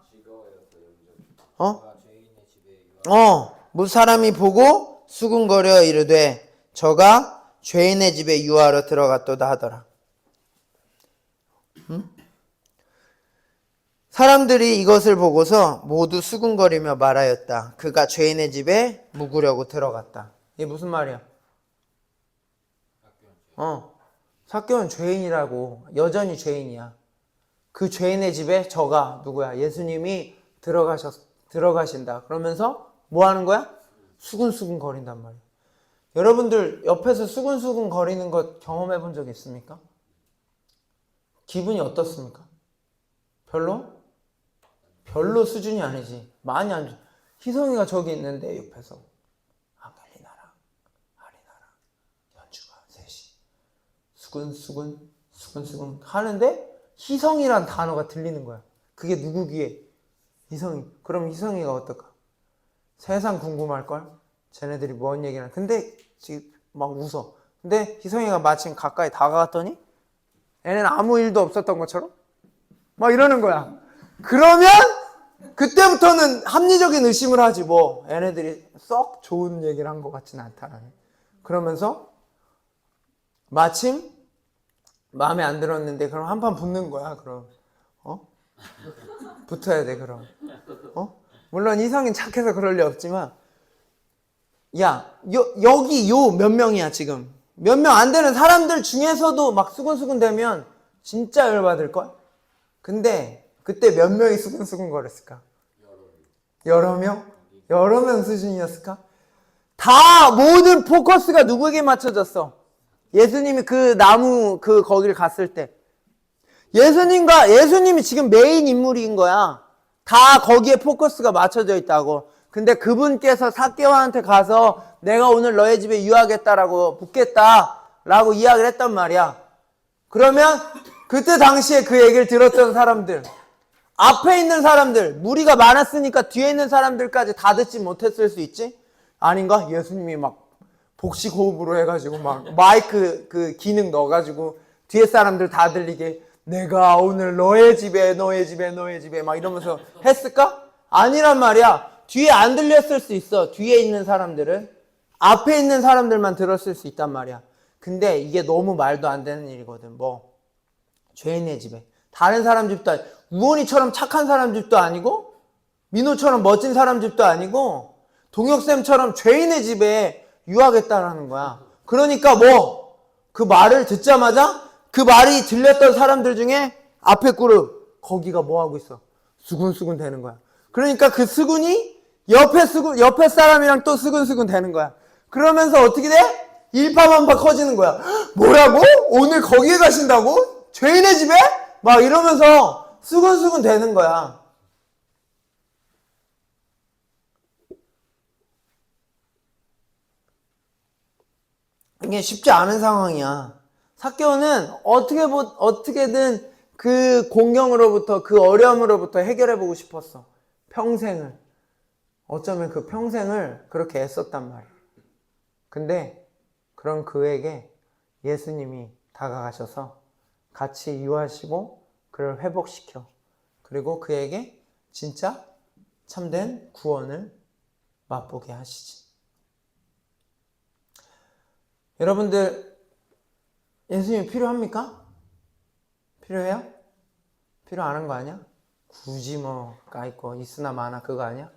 무사람이 보고 수군거려 이르되 저가 죄인의 집에 유하러 들어갔도다 하더라. 사람들이 이것을 보고서 모두 수군거리며 말하였다. 그가 죄인의 집에 묵으려고 들어갔다. 이게 무슨 말이야? 삭개오는 죄인이라고. 여전히 죄인이야. 그 죄인의 집에 저가 누구야? 예수님이 들어가신다. 그러면서 뭐 하는 거야? 수군수군 거린단 말이야. 여러분들 옆에서 수군수군 거리는 것 경험해 본 적 있습니까? 기분이 어떻습니까? 별로 수준이 아니지. 많이 안 좋아. 희성이가 저기 있는데 옆에서 앙겔리나랑 아리나랑 연주가 셋이 수군수군 하는데 희성이란 단어가 들리는 거야. 그게 누구 귀에? 희성이. 그럼 희성이가 어떨까? 세상 궁금할걸? 쟤네들이 뭔 얘기나. 근데 지금 막 웃어. 근데 희성이가 마침 가까이 다가갔더니 얘는 아무 일도 없었던 것처럼 막 이러는 거야. 그러면 그때부터는 합리적인 의심을 하지 뭐 얘네들이 썩 좋은 얘기를 한 것 같지는 않다라는. 그러면서 마침 마음에 안 들었는데 그럼 한판 붙는 거야. 그럼 붙어야 돼. 그럼 물론 희성이는 착해서 그럴 리 없지만 야 여기 요 몇 명이야 지금. 몇 명 안 되는 사람들 중에서도 막 수근수근 되면 진짜 열받을걸? 근데 그때 몇 명이 수근수근 거렸을까? 여러 명? 여러 명 수준이었을까? 다 모든 포커스가 누구에게 맞춰졌어? 예수님이 그 나무 거기를 갔을 때 예수님이 지금 메인 인물인 거야. 다 거기에 포커스가 맞춰져 있다고. 근데 그분께서 삭개오한테 가서 내가 오늘 너의 집에 유하겠다라고 붙겠다라고 이야기를 했단 말이야. 그러면 그때 당시에 그 얘기를 들었던 사람들, 앞에 있는 사람들, 무리가 많았으니까 뒤에 있는 사람들까지 다 듣지 못했을 수 있지? 아닌가? 예수님이 막 복식호흡으로 해가지고 막 마이크 그 기능 넣어가지고 뒤에 사람들 다 들리게 내가 오늘 너의 집에 막 이러면서 했을까? 아니란 말이야. 뒤에 안 들렸을 수 있어. 뒤에 있는 사람들은. 앞에 있는 사람들만 들었을 수 있단 말이야. 근데 이게 너무 말도 안 되는 일이거든. 뭐 죄인의 집에. 다른 사람 집도 아니고, 우원이처럼 착한 사람 집도 아니고, 민호처럼 멋진 사람 집도 아니고, 동혁쌤처럼 죄인의 집에 유하겠다라는 거야. 그러니까 그 말을 듣자마자 그 말이 들렸던 사람들 중에 앞에 그룹, 거기가 뭐 하고 있어? 수근수근 되는 거야. 그러니까 그 수근이 옆에 사람이랑 또 수근수근 되는 거야. 그러면서 어떻게 돼? 일파만파 커지는 거야. 뭐라고? 오늘 거기에 가신다고? 죄인의 집에? 막 이러면서 수근수근 되는 거야. 이게 쉽지 않은 상황이야. 삭개오는 어떻게든 그 공경으로부터, 그 어려움으로부터 해결해보고 싶었어. 평생을. 어쩌면 그 평생을 그렇게 애썼단 말이야. 근데 그런 그에게 예수님이 다가가셔서 같이 유하시고 그를 회복시켜. 그리고 그에게 진짜 참된 구원을 맛보게 하시지. 여러분들, 예수님이 필요합니까? 필요해요? 필요 안 한 거 아니야? 굳이 까있고 있으나 마나 그거 아니야?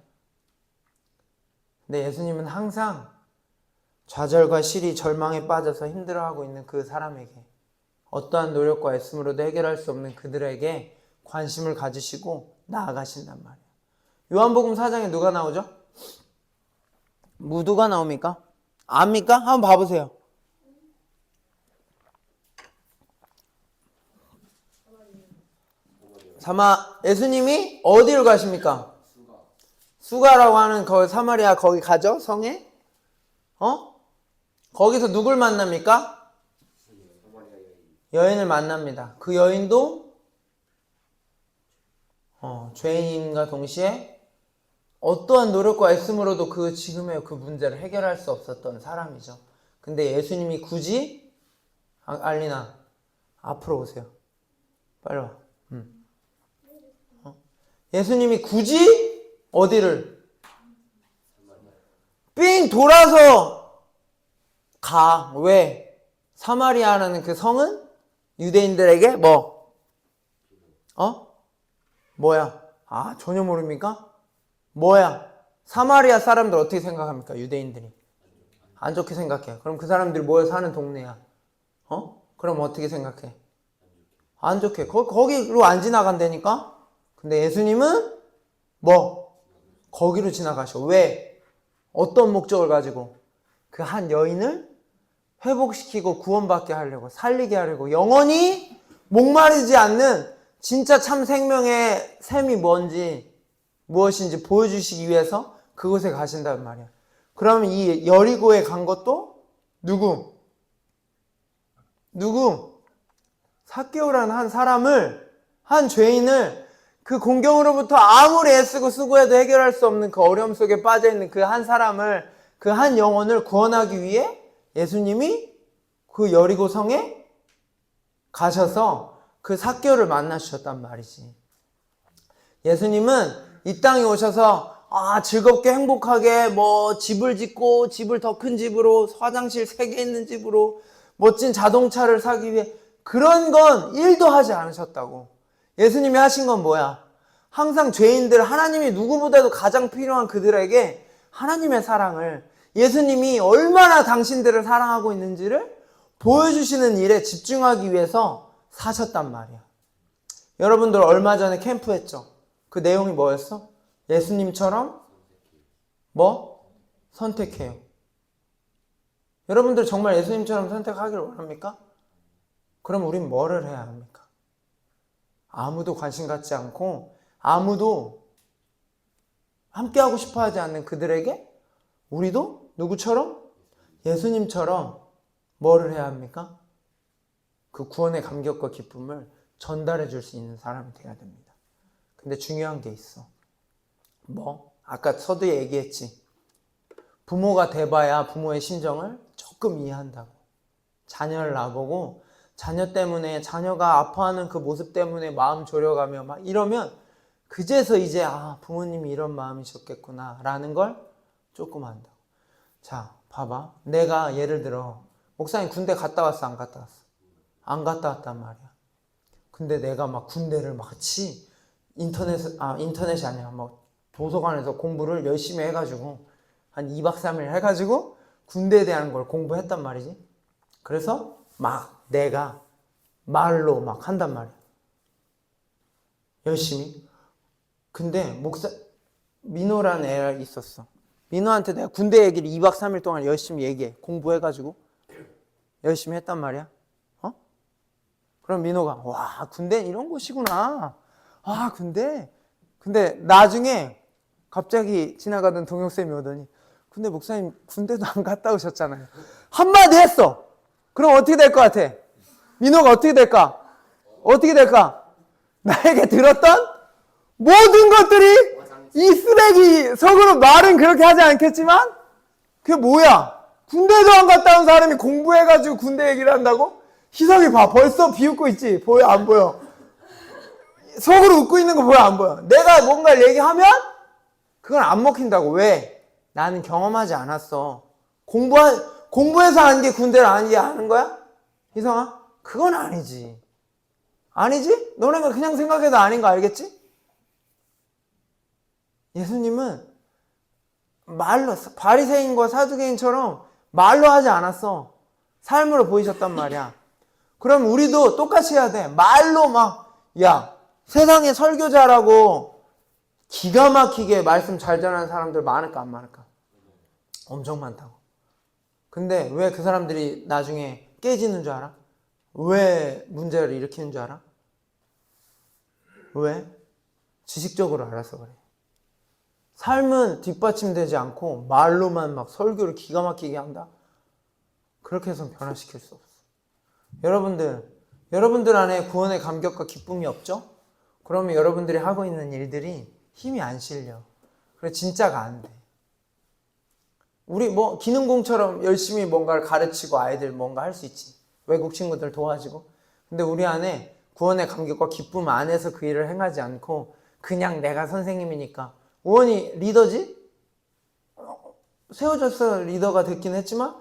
근데 예수님은 항상 좌절과 시리, 절망에 빠져서 힘들어하고 있는 그 사람에게, 어떠한 노력과 애씀으로도 해결할 수 없는 그들에게 관심을 가지시고 나아가신단 말이에요. 요한복음 4장에 누가 나오죠? 누가 나옵니까? 압니까? 한번 봐보세요. 예수님이 어디로 가십니까? 수가라고 하는 사마리아 거기 가죠? 성에? 거기서 누굴 만납니까? 여인을 만납니다. 그 여인도 죄인과 동시에 어떠한 노력과 애씀으로도 지금의 그 문제를 해결할 수 없었던 사람이죠. 근데 예수님이 굳이 알리나 앞으로 오세요. 빨리 와. 예수님이 굳이 어디를 삥 돌아서 가. 왜? 사마리아라는 그 성은 유대인들에게 뭐야? 전혀 모릅니까? 뭐야? 사마리아 사람들 어떻게 생각합니까? 유대인들이 안 좋게 생각해. 그럼 그 사람들이 모여 사는 동네야. 그럼 어떻게 생각해? 안 좋게. 거기로 안 지나간다니까? 근데 예수님은 거기로 지나가셔. 왜? 어떤 목적을 가지고? 그 한 여인을 회복시키고 구원받게 하려고, 살리게 하려고, 영원히 목마르지 않는 진짜 참 생명의 샘이 무엇인지 보여주시기 위해서 그곳에 가신단 말이야. 그러면 이 여리고에 간 것도 누구? 삭개오라는 한 죄인을 그 공경으로부터 아무리 애쓰고 수고해도 해결할 수 없는 그 어려움 속에 빠져있는 그 한 사람을, 그 한 영혼을 구원하기 위해 예수님이 그 여리고 성에 가셔서 그 삭개오를 만나주셨단 말이지. 예수님은 이 땅에 오셔서 즐겁게 행복하게 집을 짓고, 집을 더 큰 집으로, 화장실 3개 있는 집으로, 멋진 자동차를 사기 위해 그런 건 1도 하지 않으셨다고. 예수님이 하신 건 뭐야? 항상 죄인들, 하나님이 누구보다도 가장 필요한 그들에게 하나님의 사랑을, 예수님이 얼마나 당신들을 사랑하고 있는지를 보여주시는 일에 집중하기 위해서 사셨단 말이야. 여러분들 얼마 전에 캠프했죠? 그 내용이 뭐였어? 예수님처럼 선택해요. 여러분들 정말 예수님처럼 선택하기를 원합니까? 그럼 우린 뭐를 해야 합니까? 아무도 관심 갖지 않고 아무도 함께하고 싶어 하지 않는 그들에게 우리도 누구처럼? 예수님처럼 뭐를 해야 합니까? 그 구원의 감격과 기쁨을 전달해 줄 수 있는 사람이 되어야 됩니다. 근데 중요한 게 있어. 아까 서두에 얘기했지. 부모가 돼봐야 부모의 심정을 조금 이해한다고. 자녀를 낳아보고 자녀 때문에, 자녀가 아파하는 그 모습 때문에 마음 졸여가며 막 이러면 그제서 이제 부모님이 이런 마음이셨겠구나 라는 걸 조금 안다고. 자, 봐봐. 내가 예를 들어 목사님 군대 갔다 왔어, 안 갔다 왔어? 안 갔다 왔단 말이야. 근데 내가 막 군대를 마치 인터넷이 아니야. 막 도서관에서 공부를 열심히 해가지고 한 2박 3일 해가지고 군대에 대한 걸 공부했단 말이지. 그래서 막 내가 말로 막 한단 말이야. 열심히. 근데 민호라는 애가 있었어. 민호한테 내가 군대 얘기를 2박 3일 동안 열심히 얘기해. 공부해가지고 열심히 했단 말이야. 그럼 민호가 와, 군대 이런 곳이구나. 아, 근데 나중에 갑자기 지나가던 동영쌤이 오더니 근데 목사님 군대도 안 갔다 오셨잖아요. 한마디 했어. 그럼 어떻게 될 것 같아? 민호가 어떻게 될까? 어떻게 될까? 나에게 들었던 모든 것들이 이 쓰레기 속으로 말은 그렇게 하지 않겠지만 그게 뭐야? 군대도 안 갔다 온 사람이 공부해가지고 군대 얘기를 한다고? 희석이 봐. 벌써 비웃고 있지? 보여? 안 보여? 속으로 웃고 있는 거 보여? 안 보여? 내가 뭔가를 얘기하면 그건 안 먹힌다고. 왜? 나는 경험하지 않았어. 공부해서 아는 게 군대를 아는 거야? 희성아? 그건 아니지. 아니지? 너네가 그냥 생각해도 아닌 거 알겠지? 예수님은 말로, 바리새인과 사두개인처럼 말로 하지 않았어. 삶으로 보이셨단 말이야. 그럼 우리도 똑같이 해야 돼. 말로 막, 야, 세상에 설교자라고 기가 막히게 말씀 잘 전하는 사람들 많을까 안 많을까? 엄청 많다고. 근데 왜 그 사람들이 나중에 깨지는 줄 알아? 왜 문제를 일으키는 줄 알아? 왜? 지식적으로 알아서 그래. 삶은 뒷받침되지 않고 말로만 막 설교를 기가 막히게 한다? 그렇게 해서는 변화시킬 수 없어. 여러분들 안에 구원의 감격과 기쁨이 없죠? 그러면 여러분들이 하고 있는 일들이 힘이 안 실려. 그래, 진짜가 안 돼. 우리 기능공처럼 열심히 뭔가를 가르치고 아이들 뭔가 할 수 있지. 외국 친구들 도와주고. 근데 우리 안에 구원의 감격과 기쁨 안에서 그 일을 행하지 않고 그냥 내가 선생님이니까. 우원이 리더지? 세워져서 리더가 됐긴 했지만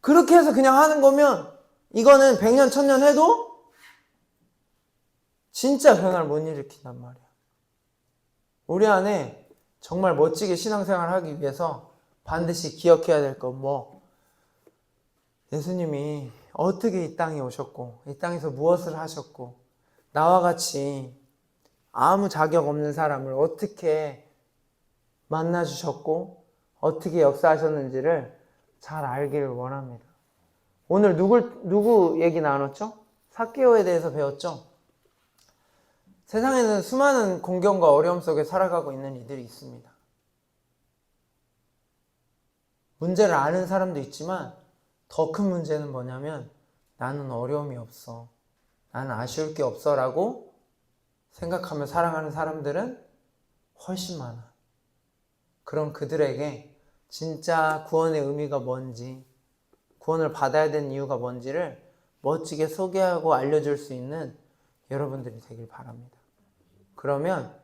그렇게 해서 그냥 하는 거면 이거는 100년, 1000년 해도 진짜 변화를 못 일으킨단 말이야. 우리 안에 정말 멋지게 신앙생활을 하기 위해서 반드시 기억해야 될 건 예수님이 어떻게 이 땅에 오셨고 이 땅에서 무엇을 하셨고 나와 같이 아무 자격 없는 사람을 어떻게 만나주셨고 어떻게 역사하셨는지를 잘 알기를 원합니다. 오늘 누구 얘기 나눴죠? 삭개오에 대해서 배웠죠? 세상에는 수많은 공경과 어려움 속에 살아가고 있는 이들이 있습니다. 문제를 아는 사람도 있지만 더 큰 문제는 뭐냐면 나는 어려움이 없어. 나는 아쉬울 게 없어 라고 생각하며 살아가는 사람들은 훨씬 많아. 그럼 그들에게 진짜 구원의 의미가 뭔지, 구원을 받아야 되는 이유가 뭔지를 멋지게 소개하고 알려줄 수 있는 여러분들이 되길 바랍니다. 그러면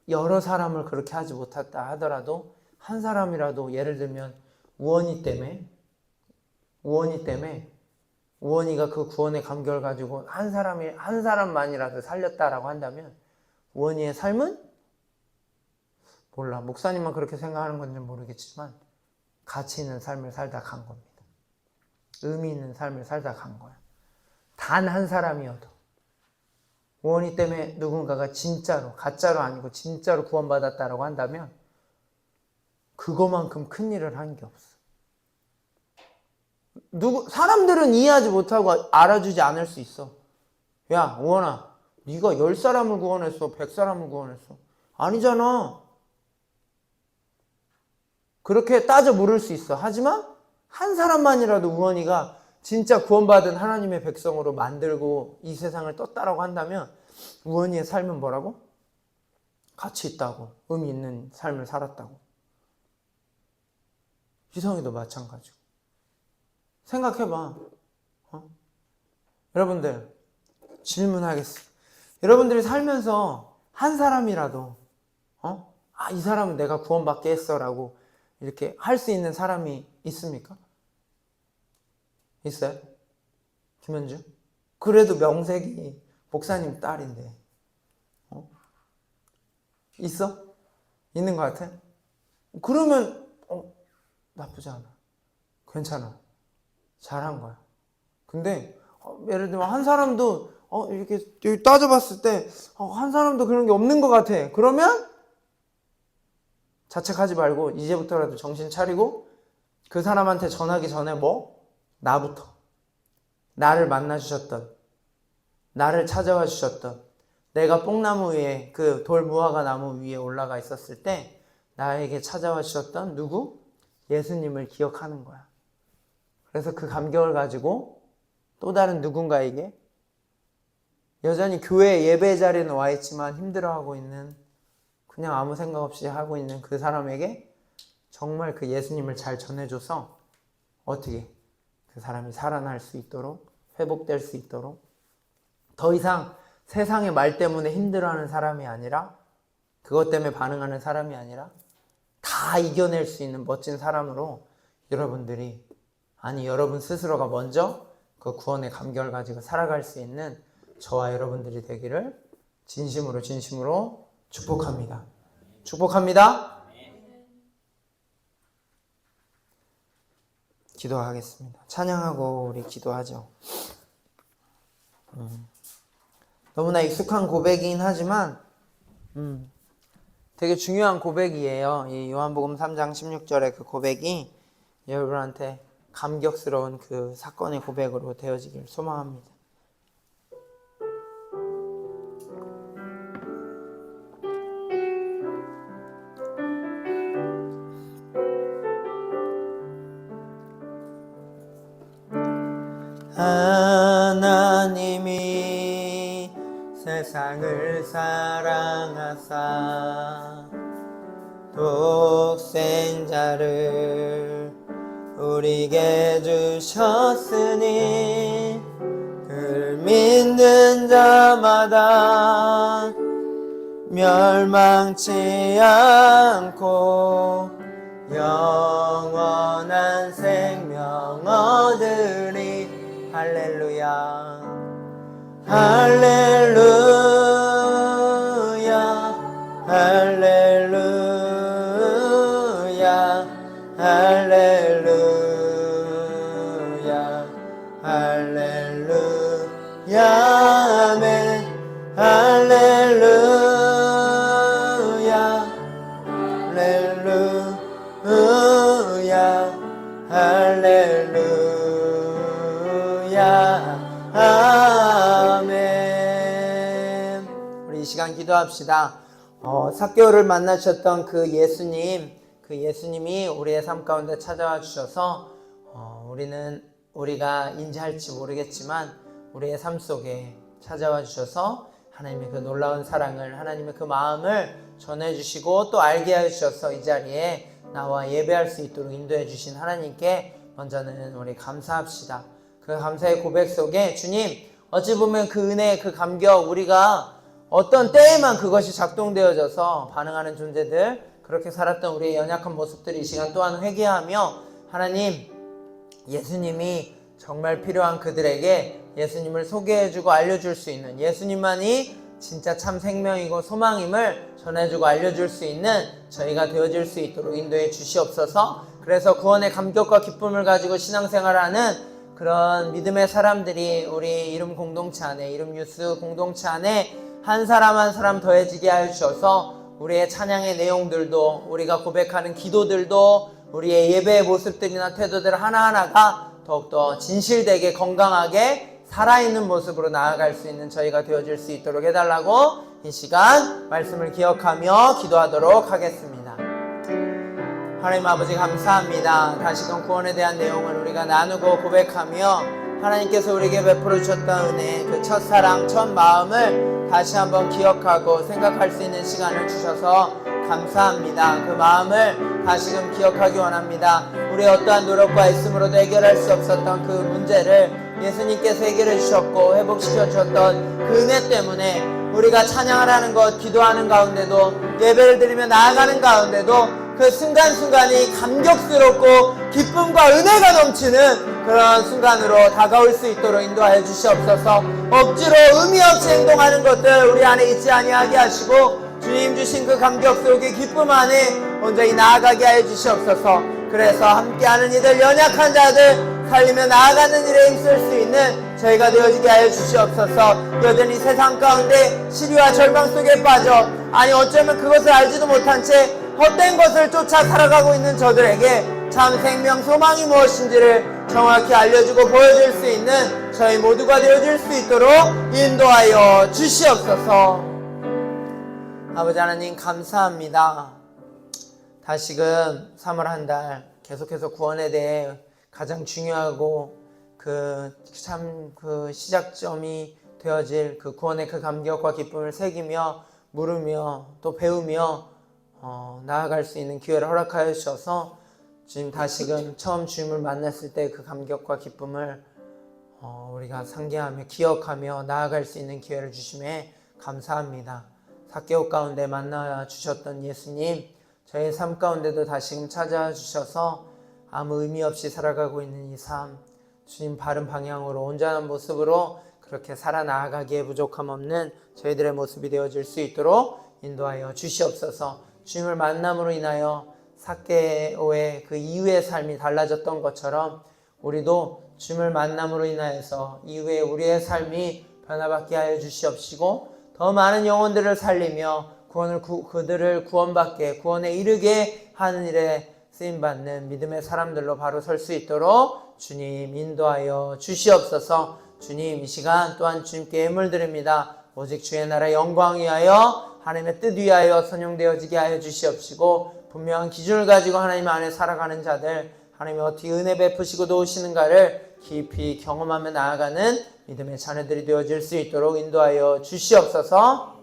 여러 사람을 그렇게 하지 못했다 하더라도 한 사람이라도 예를 들면 우원이 때문에 우원이가 그 구원의 감격을 가지고 한 사람만이라도 살렸다라고 한다면 우원이의 삶은 몰라. 목사님만 그렇게 생각하는 건지 모르겠지만 가치 있는 삶을 살다 간 겁니다. 의미 있는 삶을 살다 간 거야. 단 한 사람이어도 우원이 때문에 누군가가 진짜로, 가짜로 아니고 진짜로 구원받았다라고 한다면 그거만큼 큰 일을 한 게 없어. 사람들은 이해하지 못하고 알아주지 않을 수 있어. 야, 우원아, 네가 10사람을 구원했어? 100사람을 구원했어? 아니잖아. 그렇게 따져 물을 수 있어. 하지만 한 사람만이라도 우원이가 진짜 구원받은 하나님의 백성으로 만들고 이 세상을 떴다라고 한다면 우원이의 삶은 뭐라고? 가치 있다고, 의미 있는 삶을 살았다고. 희성이도 마찬가지고. 생각해봐. 여러분들 질문하겠습니다. 여러분들이 살면서 한 사람이라도 이 사람은 내가 구원받게 했어 라고 이렇게 할 수 있는 사람이 있습니까? 있어요? 김현주? 그래도 명색이 목사님 딸인데. 있어? 있는 것 같아? 그러면 나쁘지 않아. 괜찮아. 잘한 거야. 근데 예를 들면 한 사람도 이렇게 따져봤을 때 한 사람도 그런 게 없는 것 같아. 그러면 자책하지 말고 이제부터라도 정신 차리고 그 사람한테 전하기 전에 나부터 나를 만나 주셨던, 나를 찾아와 주셨던, 내가 뽕나무 위에 그 돌무화과 나무 위에 올라가 있었을 때 나에게 찾아와 주셨던 누구? 예수님을 기억하는 거야. 그래서 그 감격을 가지고 또 다른 누군가에게 여전히 교회 예배 자리에는 와 있지만 힘들어하고 있는, 그냥 아무 생각 없이 하고 있는 그 사람에게 정말 그 예수님을 잘 전해줘서 어떻게 그 사람이 살아날 수 있도록, 회복될 수 있도록, 더 이상 세상의 말 때문에 힘들어하는 사람이 아니라, 그것 때문에 반응하는 사람이 아니라 다 이겨낼 수 있는 멋진 사람으로 여러분들이, 아니 여러분 스스로가 먼저 그 구원의 감격을 가지고 살아갈 수 있는 저와 여러분들이 되기를 진심으로 축복합니다. 축복합니다. 기도하겠습니다. 찬양하고 우리 기도하죠. 너무나 익숙한 고백이긴 하지만 되게 중요한 고백이에요. 이 요한복음 3장 16절의 그 고백이 여러분한테 감격스러운 그 사건의 고백으로 되어지길 소망합니다. 하나님이 세상을 사랑하사 독생자를 우리에게 주셨으니 그를 믿는 자마다 멸망치 않고 영원한 생명 얻으리. 할렐루야 할렐루야 할렐루야 할렐루야 할렐루야 아멘 할렐루야 할렐루야 할렐루야 아멘. 우리 이 시간 기도합시다. 삭개오를 만나셨던 그 예수님이 우리의 삶 가운데 찾아와 주셔서 우리가 인지할지 모르겠지만 우리의 삶 속에 찾아와 주셔서 하나님의 그 놀라운 사랑을, 하나님의 그 마음을 전해주시고 또 알게 해주셔서 이 자리에 나와 예배할 수 있도록 인도해 주신 하나님께 먼저는 우리 감사합시다. 그 감사의 고백 속에 주님, 어찌 보면 그 은혜, 그 감격, 우리가 어떤 때에만 그것이 작동되어져서 반응하는 존재들, 그렇게 살았던 우리의 연약한 모습들이 이 시간 또한 회개하며 하나님, 예수님이 정말 필요한 그들에게 예수님을 소개해주고 알려줄 수 있는, 예수님만이 진짜 참 생명이고 소망임을 전해주고 알려줄 수 있는 저희가 되어질 수 있도록 인도해 주시옵소서. 그래서 구원의 감격과 기쁨을 가지고 신앙생활하는 그런 믿음의 사람들이 우리 이름 공동체 안에, 이름 뉴스 공동체 안에 한 사람 한 사람 더해지게 하여 주셔서 우리의 찬양의 내용들도, 우리가 고백하는 기도들도, 우리의 예배의 모습들이나 태도들 하나하나가 더욱더 진실되게 건강하게 살아있는 모습으로 나아갈 수 있는 저희가 되어질 수 있도록 해달라고 이 시간 말씀을 기억하며 기도하도록 하겠습니다. 하나님 아버지 감사합니다. 다시금 구원에 대한 내용을 우리가 나누고 고백하며 하나님께서 우리에게 베풀어 주셨던 은혜, 그 첫사랑, 첫 마음을 다시 한번 기억하고 생각할 수 있는 시간을 주셔서 감사합니다. 그 마음을 다시금 기억하기 원합니다. 우리의 어떠한 노력과 애씀으로도 해결할 수 없었던 그 문제를 예수님께서 해결해 주셨고 회복시켜 주셨던 그 은혜 때문에 우리가 찬양을 하는 것, 기도하는 가운데도, 예배를 드리며 나아가는 가운데도 그 순간순간이 감격스럽고 기쁨과 은혜가 넘치는 그런 순간으로 다가올 수 있도록 인도하여 주시옵소서. 억지로 의미 없이 행동하는 것들 우리 안에 있지 아니하게 하시고 주님 주신 그 감격 속에 기쁨 안에 온전히 나아가게 하여 주시옵소서. 그래서 함께하는 이들, 연약한 자들 살리며 나아가는 일에 힘쓸 수 있는 저희가 되어지게 하여 주시옵소서. 여전히 세상 가운데 시리와 절망 속에 빠져, 아니 어쩌면 그것을 알지도 못한 채 헛된 것을 쫓아 살아가고 있는 저들에게 참 생명 소망이 무엇인지를 정확히 알려주고 보여줄 수 있는 저희 모두가 되어줄 수 있도록 인도하여 주시옵소서. 아버지 하나님 감사합니다. 다시금 3월 한 달 계속해서 구원에 대해 가장 중요하고 그 시작점이 되어질 그 구원의 그 감격과 기쁨을 새기며 물으며 또 배우며 나아갈 수 있는 기회를 허락하여 주셔서 주님 다시금 처음 주님을 만났을 때 그 감격과 기쁨을 우리가 상기하며 기억하며 나아갈 수 있는 기회를 주심에 감사합니다. 삭개오 가운데 만나 주셨던 예수님, 저의 삶 가운데도 다시금 찾아와 주셔서 아무 의미 없이 살아가고 있는 이 삶, 주님 바른 방향으로 온전한 모습으로 그렇게 살아나가기에 부족함 없는 저희들의 모습이 되어질 수 있도록 인도하여 주시옵소서. 주님을 만남으로 인하여 삭개오의 그 이후의 삶이 달라졌던 것처럼 우리도 주님을 만남으로 인하여서 이후에 우리의 삶이 변화받게 하여 주시옵시고 더 많은 영혼들을 살리며 그들을 구원받게, 구원에 이르게 하는 일에 쓰임받는 믿음의 사람들로 바로 설 수 있도록 주님 인도하여 주시옵소서. 주님 이 시간 또한 주님께 예물 드립니다. 오직 주의 나라 영광 위하여 하나님의 뜻 위하여 선용되어지게 하여 주시옵시고 분명한 기준을 가지고 하나님 안에 살아가는 자들 하나님이 어떻게 은혜 베푸시고 도우시는가를 깊이 경험하며 나아가는 믿음의 자녀들이 되어질 수 있도록 인도하여 주시옵소서.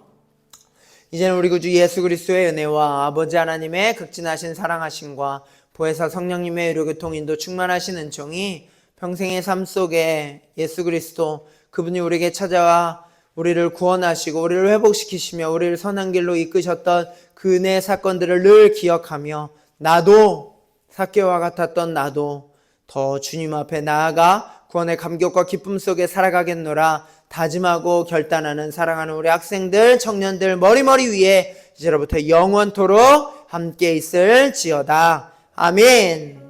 이제는 우리 구주 예수 그리스도의 은혜와 아버지 하나님의 극진하신 사랑하심과 보혜사 성령님의 의료교통 인도 충만하신 은총이 평생의 삶 속에 예수 그리스도 그분이 우리에게 찾아와 우리를 구원하시고 우리를 회복시키시며 우리를 선한 길로 이끄셨던 그 은혜의 사건들을 늘 기억하며 나도 삭개오와 같았던 나도 더 주님 앞에 나아가 구원의 감격과 기쁨 속에 살아가겠노라 다짐하고 결단하는 사랑하는 우리 학생들, 청년들 머리머리 위에 이제로부터 영원토록 함께 있을지어다. 아멘.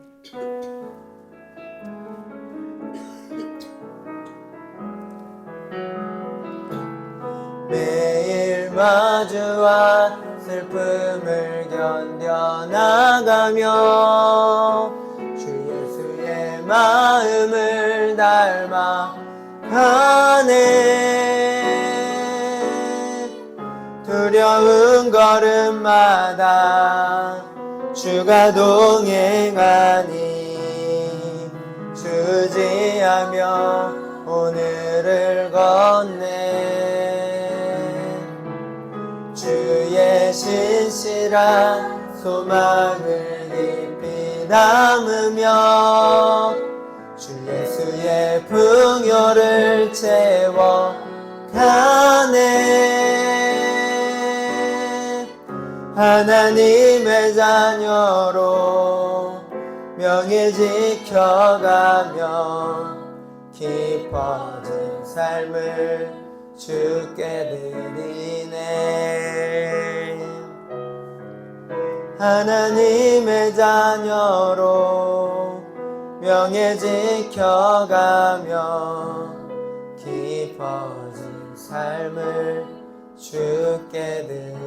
매일 마주와 슬픔을 견뎌나가며 주 예수의 마음을 닮아가네. 두려운 걸음마다 주가 동행하니 주지하며 오늘을 건네. 주의 신실한 소망을 깊이 담으며 주 예수의 풍요를 채워가네. 하나님의 자녀로 명예 지켜가며 깊어진 삶을 주께 드리네. 하나님의 자녀로 명예 지켜가며 깊어진 삶을 주께 드리네.